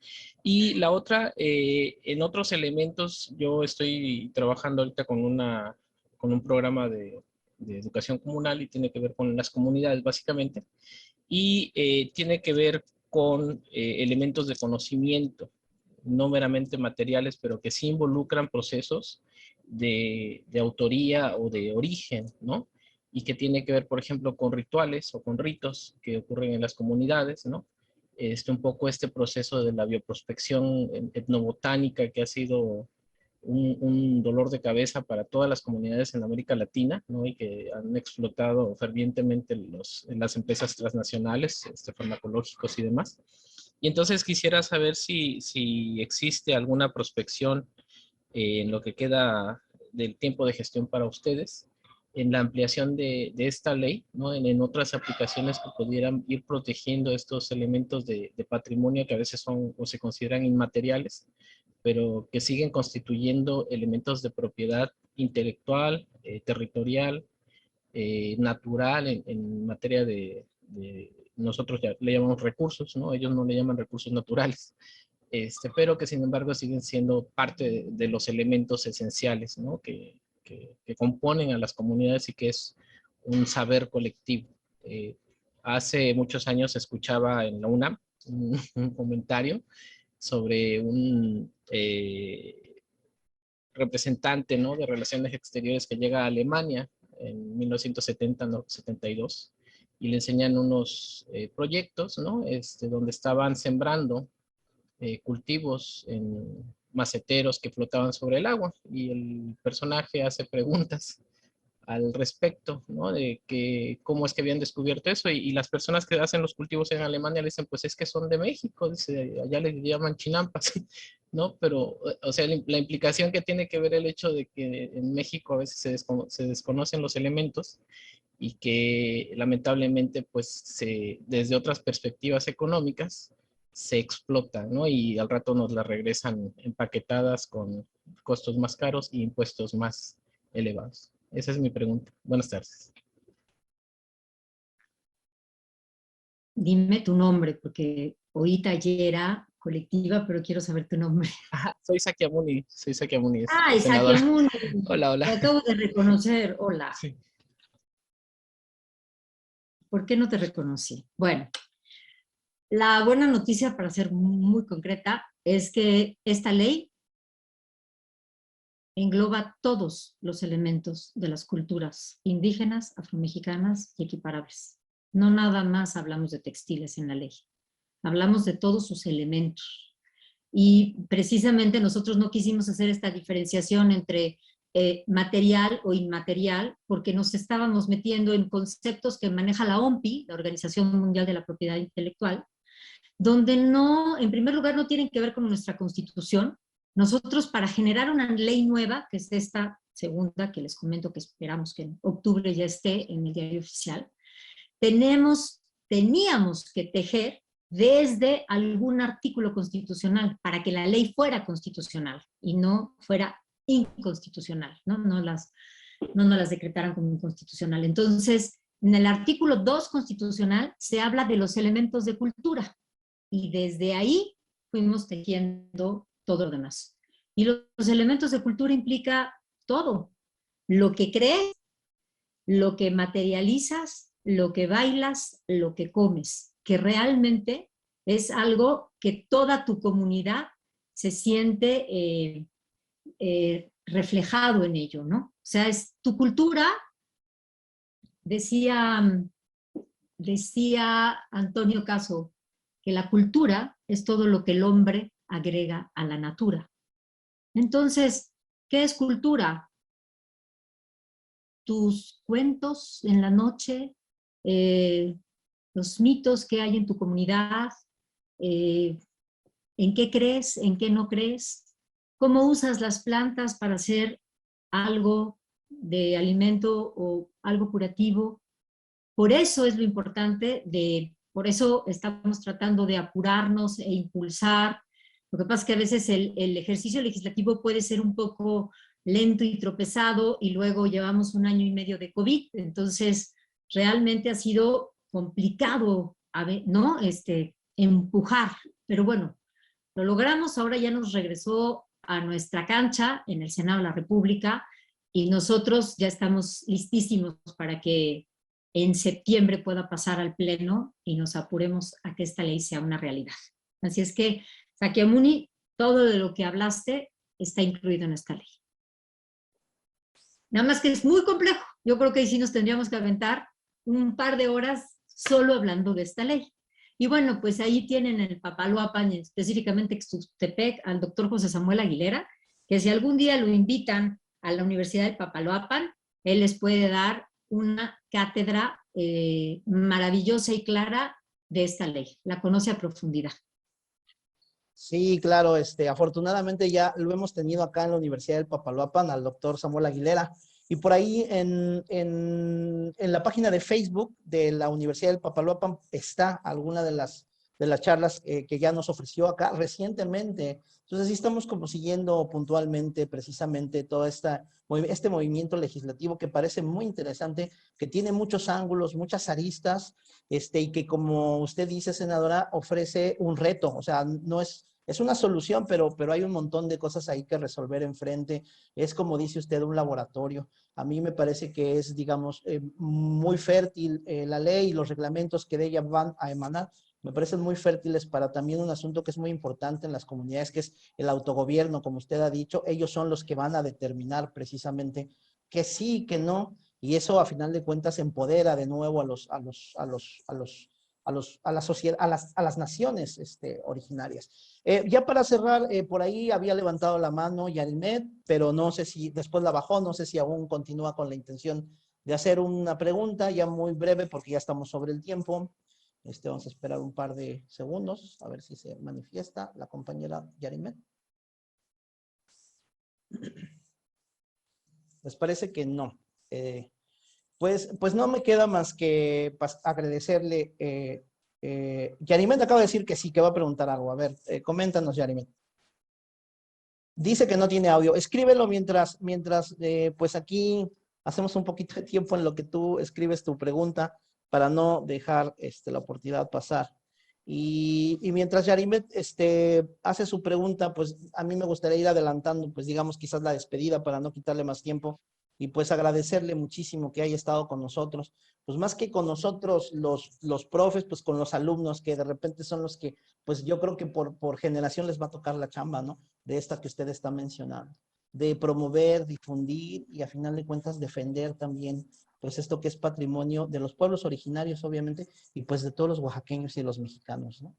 Y la otra, en otros elementos, yo estoy trabajando ahorita con un programa de educación comunal y tiene que ver con las comunidades, básicamente, y tiene que ver con elementos de conocimiento, no meramente materiales, pero que sí involucran procesos de autoría o de origen, ¿no? Y que tiene que ver, por ejemplo, con rituales o con ritos que ocurren en las comunidades, ¿no? Un poco este proceso de la bioprospección etnobotánica que ha sido un dolor de cabeza para todas las comunidades en América Latina, ¿no? Y que han explotado fervientemente las empresas transnacionales, farmacológicos y demás. Y entonces quisiera saber si existe alguna prospección en lo que queda del tiempo de gestión para ustedes, en la ampliación de esta ley, ¿no? En otras aplicaciones que pudieran ir protegiendo estos elementos de patrimonio que a veces son o se consideran inmateriales, pero que siguen constituyendo elementos de propiedad intelectual, territorial, natural en materia nosotros ya le llamamos recursos, ¿no? Ellos no le llaman recursos naturales, pero que sin embargo siguen siendo parte de los elementos esenciales, ¿no? Que componen a las comunidades y que es un saber colectivo. Hace muchos años escuchaba en la UNAM un comentario sobre un representante, ¿no? de Relaciones Exteriores que llega a Alemania en 1970-72 y le enseñan unos proyectos, ¿no? Donde estaban sembrando cultivos en maceteros que flotaban sobre el agua y el personaje hace preguntas al respecto, ¿no? De que cómo es que habían descubierto eso y las personas que hacen los cultivos en Alemania le dicen, pues es que son de México, dice, allá les llaman chinampas, ¿no? Pero, o sea, la implicación que tiene que ver el hecho de que en México a veces se desconocen los elementos y que lamentablemente, pues, desde otras perspectivas económicas se explotan, ¿no? Y al rato nos las regresan empaquetadas con costos más caros y impuestos más elevados. Esa es mi pregunta. Buenas tardes. Dime tu nombre, porque oí Tayera, colectiva, pero quiero saber tu nombre. Soy Sakyamuni, ¡Ay, senadora. Sakyamuni! Hola, hola. Te acabo de reconocer. Hola. Sí. ¿Por qué no te reconocí? Bueno, la buena noticia, para ser muy concreta, es que esta ley engloba todos los elementos de las culturas indígenas, afromexicanas y equiparables. No nada más hablamos de textiles en la ley, hablamos de todos sus elementos. Y precisamente nosotros no quisimos hacer esta diferenciación entre material o inmaterial, porque nos estábamos metiendo en conceptos que maneja la OMPI, la Organización Mundial de la Propiedad Intelectual, donde no, en primer lugar, no tienen que ver con nuestra Constitución. Nosotros, para generar una ley nueva, que es esta segunda que les comento que esperamos que en octubre ya esté en el diario oficial, teníamos que tejer desde algún artículo constitucional para que la ley fuera constitucional y no fuera inconstitucional, ¿no? No nos las decretaran como inconstitucional. Entonces, en el artículo 2 constitucional se habla de los elementos de cultura y desde ahí fuimos tejiendo todo lo demás. Y los elementos de cultura implica todo, lo que crees, lo que materializas, lo que bailas, lo que comes, que realmente es algo que toda tu comunidad se siente reflejado en ello, ¿no? O sea, es tu cultura, decía Antonio Caso, que la cultura es todo lo que el hombre agrega a la natura. Entonces, ¿qué es cultura? Tus cuentos en la noche, los mitos que hay en tu comunidad, en qué crees, en qué no crees, cómo usas las plantas para hacer algo de alimento o algo curativo. Por eso es lo importante, por eso estamos tratando de apurarnos e impulsar. Lo que pasa es que a veces el ejercicio legislativo puede ser un poco lento y tropezado y luego llevamos 1 año y medio de COVID, entonces realmente ha sido complicado, ¿no? Empujar, pero bueno, lo logramos, ahora ya nos regresó a nuestra cancha en el Senado de la República y nosotros ya estamos listísimos para que en septiembre pueda pasar al Pleno y nos apuremos a que esta ley sea una realidad. Así es que, Sakyamuni, todo de lo que hablaste está incluido en esta ley. Nada más que es muy complejo. Yo creo que ahí sí nos tendríamos que aventar un par de horas solo hablando de esta ley. Y bueno, pues ahí tienen el Papaloapan, específicamente Ixtepec, al doctor José Samuel Aguilera, que si algún día lo invitan a la Universidad del Papaloapan, él les puede dar una cátedra maravillosa y clara de esta ley. La conoce a profundidad. Sí, claro, afortunadamente ya lo hemos tenido acá en la Universidad del Papaloapan, al doctor Samuel Aguilera, y por ahí en la página de Facebook de la Universidad del Papaloapan está alguna de las charlas que ya nos ofreció acá recientemente. Entonces sí estamos como siguiendo puntualmente precisamente todo este movimiento legislativo que parece muy interesante, que tiene muchos ángulos, muchas aristas, y que como usted dice, senadora, ofrece un reto, o sea, no es una solución, pero hay un montón de cosas ahí que resolver enfrente. Es como dice usted, un laboratorio. A mí me parece que es, digamos, muy fértil la ley y los reglamentos que de ella van a emanar. Me parecen muy fértiles para también un asunto que es muy importante en las comunidades, que es el autogobierno, como usted ha dicho. Ellos son los que van a determinar precisamente que sí, que no, y eso a final de cuentas empodera de nuevo a las naciones originarias. Ya para cerrar, por ahí había levantado la mano Yarimet, pero no sé si después la bajó, no sé si aún continúa con la intención de hacer una pregunta, ya muy breve porque ya estamos sobre el tiempo. Vamos a esperar un par de segundos a ver si se manifiesta la compañera Yarimet. ¿Les parece que no? Pues no me queda más que agradecerle. Yarimet acaba de decir que sí, que va a preguntar algo. A ver, coméntanos, Yarimet. Dice que no tiene audio. Escríbelo mientras pues aquí hacemos un poquito de tiempo en lo que tú escribes tu pregunta para no dejar la oportunidad pasar. Y mientras Yarimet hace su pregunta, pues a mí me gustaría ir adelantando, pues digamos quizás la despedida para no quitarle más tiempo y pues agradecerle muchísimo que haya estado con nosotros, pues más que con nosotros los profes, pues con los alumnos que de repente son los que, pues yo creo que por generación les va a tocar la chamba, ¿no? De esta que usted está mencionando, de promover, difundir y a final de cuentas defender también pues esto que es patrimonio de los pueblos originarios, obviamente, y pues de todos los oaxaqueños y los mexicanos, ¿no?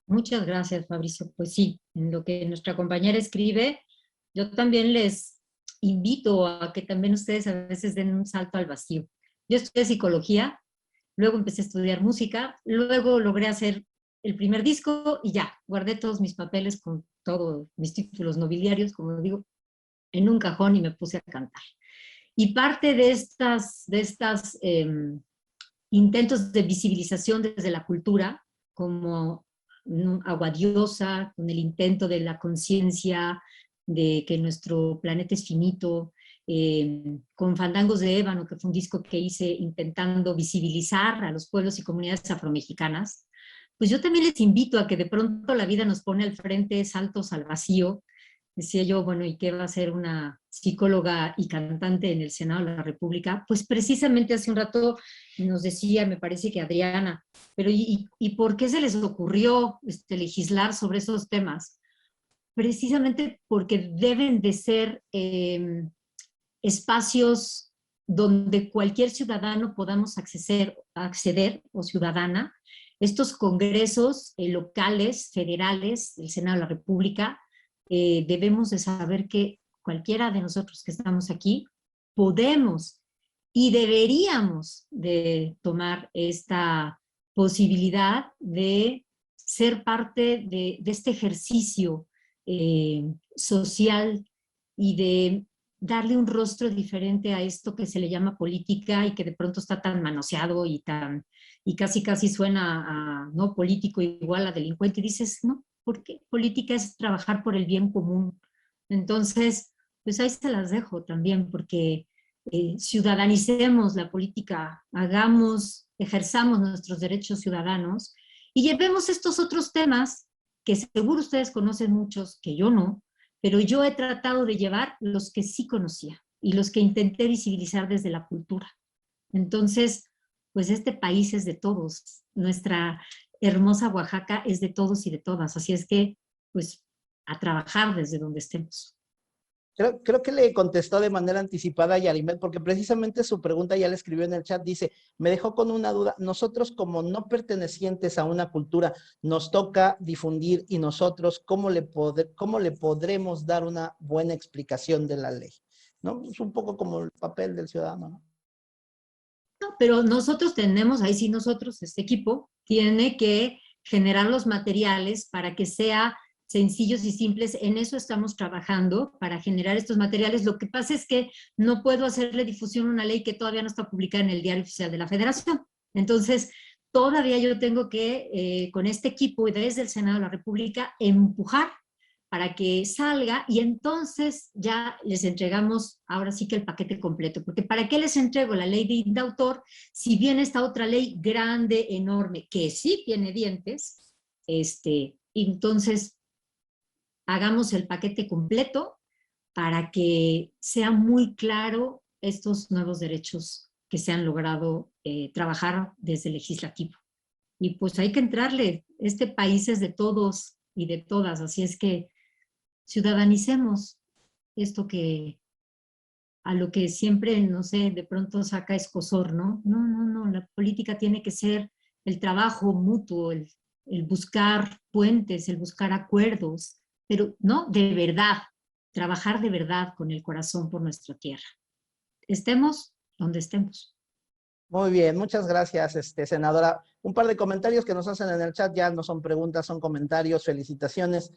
Muchas gracias, Fabricio. Pues sí, en lo que nuestra compañera escribe, yo también les invito a que también ustedes a veces den un salto al vacío. Yo estudié psicología, luego empecé a estudiar música, luego logré hacer el primer disco y ya, guardé todos mis papeles con todos mis títulos nobiliarios, como digo, en un cajón y me puse a cantar. Y parte de estas intentos de visibilización desde la cultura, como Agua Diosa, con el intento de la conciencia de que nuestro planeta es finito, con Fandangos de Ébano, que fue un disco que hice intentando visibilizar a los pueblos y comunidades afromexicanas, pues yo también les invito a que de pronto la vida nos pone al frente saltos al vacío. Decía yo, bueno, ¿y qué va a ser una psicóloga y cantante en el Senado de la República? Pues precisamente hace un rato nos decía, me parece que Adriana, pero ¿y por qué se les ocurrió legislar sobre esos temas? Precisamente porque deben de ser espacios donde cualquier ciudadano podamos acceder o ciudadana. Estos congresos locales, federales, del Senado de la República, debemos de saber que cualquiera de nosotros que estamos aquí podemos y deberíamos de tomar esta posibilidad de ser parte de este ejercicio social y de darle un rostro diferente a esto que se le llama política y que de pronto está tan manoseado y casi suena a no político igual a delincuente, y dices, no, porque política es trabajar por el bien común. Entonces, pues ahí se las dejo también, porque ciudadanicemos la política, ejerzamos nuestros derechos ciudadanos y llevemos estos otros temas que seguro ustedes conocen muchos, que yo no, pero yo he tratado de llevar los que sí conocía y los que intenté visibilizar desde la cultura. Entonces, pues este país es de todos, nuestra hermosa Oaxaca es de todos y de todas, así es que, pues, a trabajar desde donde estemos. Creo que le contestó de manera anticipada a Yarimet, porque precisamente su pregunta ya la escribió en el chat, dice, me dejó con una duda, nosotros como no pertenecientes a una cultura, nos toca difundir y nosotros, ¿cómo le podremos dar una buena explicación de la ley? ¿No? Es un poco como el papel del ciudadano, ¿no? No, pero nosotros tenemos, ahí sí nosotros, este equipo, tiene que generar los materiales para que sea sencillos y simples. En eso estamos trabajando, para generar estos materiales. Lo que pasa es que no puedo hacerle difusión a una ley que todavía no está publicada en el Diario Oficial de la Federación. Entonces, todavía yo tengo que, con este equipo y desde el Senado de la República, empujar para que salga y entonces ya les entregamos ahora sí que el paquete completo. Porque ¿para qué les entrego la ley de autor si viene esta otra ley grande, enorme, que sí tiene dientes? Entonces, hagamos el paquete completo para que sea muy claro estos nuevos derechos que se han logrado trabajar desde el legislativo. Y pues hay que entrarle, este país es de todos y de todas, así es que ciudadanicemos esto que a lo que siempre, no sé, de pronto saca escozor, ¿no? No, la política tiene que ser el trabajo mutuo, el buscar puentes, el buscar acuerdos, pero no de verdad, trabajar de verdad con el corazón por nuestra tierra. Estemos donde estemos. Muy bien, muchas gracias, senadora. Un par de comentarios que nos hacen en el chat, ya no son preguntas, son comentarios, felicitaciones,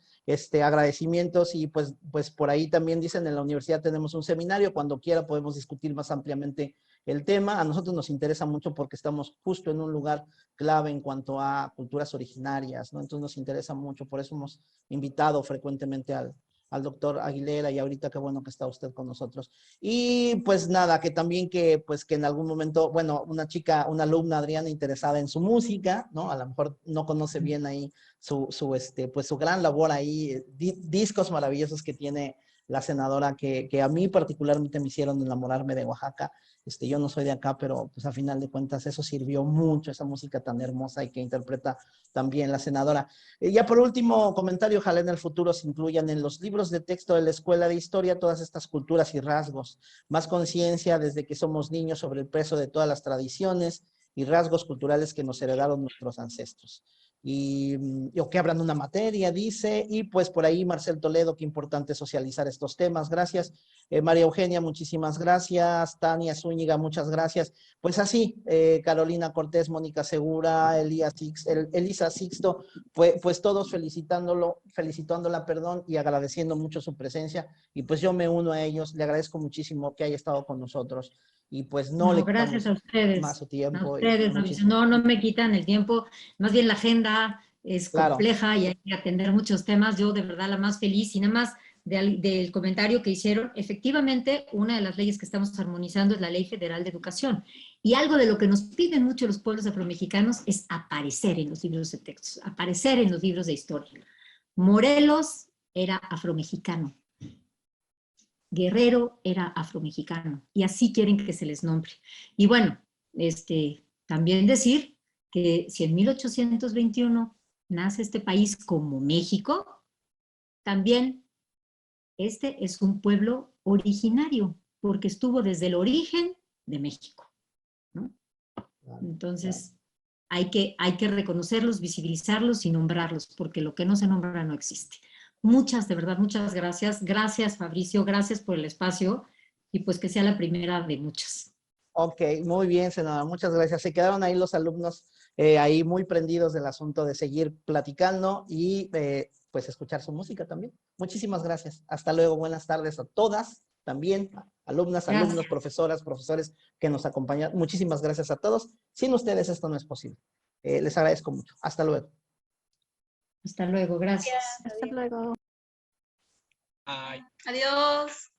agradecimientos, y pues por ahí también dicen, en la universidad tenemos un seminario, cuando quiera podemos discutir más ampliamente el tema. A nosotros nos interesa mucho porque estamos justo en un lugar clave en cuanto a culturas originarias, ¿no? Entonces nos interesa mucho, por eso hemos invitado frecuentemente al al doctor Aguilera, y ahorita qué bueno que está usted con nosotros. Y pues nada, que también que en algún momento, bueno, una chica, una alumna, Adriana, interesada en su música, ¿no? A lo mejor no conoce bien ahí su gran labor ahí, discos maravillosos que tiene la senadora, que a mí particularmente me hicieron enamorarme de Oaxaca. Yo no soy de acá, pero pues a final de cuentas eso sirvió mucho, esa música tan hermosa y que interpreta también la senadora. Ya por último comentario, ojalá en el futuro se incluyan en los libros de texto de la escuela de historia todas estas culturas y rasgos, más conciencia desde que somos niños sobre el peso de todas las tradiciones y rasgos culturales que nos heredaron nuestros ancestros. O que abran una materia, dice, y pues por ahí Marcel Toledo, qué importante socializar estos temas, gracias. María Eugenia, muchísimas gracias. Tania Zúñiga, muchas gracias. Pues así, Carolina Cortés, Mónica Segura, Elisa Sixto, pues todos felicitándola, y agradeciendo mucho su presencia, y pues yo me uno a ellos, le agradezco muchísimo que haya estado con nosotros, y pues no le gracias a quitamos ustedes. más su tiempo. A ustedes, no me quitan el tiempo, más bien la agenda es compleja y hay que atender muchos temas. Yo de verdad la más feliz, y nada más del comentario que hicieron, efectivamente una de las leyes que estamos armonizando es la Ley Federal de Educación, y algo de lo que nos piden mucho los pueblos afromexicanos es aparecer en los libros de textos, aparecer en los libros de historia. Morelos era afromexicano, Guerrero era afromexicano, y así quieren que se les nombre. Y bueno, también decir que si en 1821 nace este país como México, también este es un pueblo originario, porque estuvo desde el origen de México, ¿no? Entonces, hay que reconocerlos, visibilizarlos y nombrarlos, porque lo que no se nombra no existe. De verdad, muchas gracias. Gracias, Fabricio, gracias por el espacio, y pues que sea la primera de muchas. Ok, muy bien, senadora, muchas gracias. Se quedaron ahí los alumnos ahí muy prendidos del asunto de seguir platicando y pues escuchar su música también. Muchísimas gracias. Hasta luego, buenas tardes a todas, también alumnas, alumnos, profesoras, profesores que nos acompañan. Muchísimas gracias a todos. Sin ustedes esto no es posible. Les agradezco mucho. Hasta luego. Hasta luego, gracias. Hasta luego. Ay. Adiós.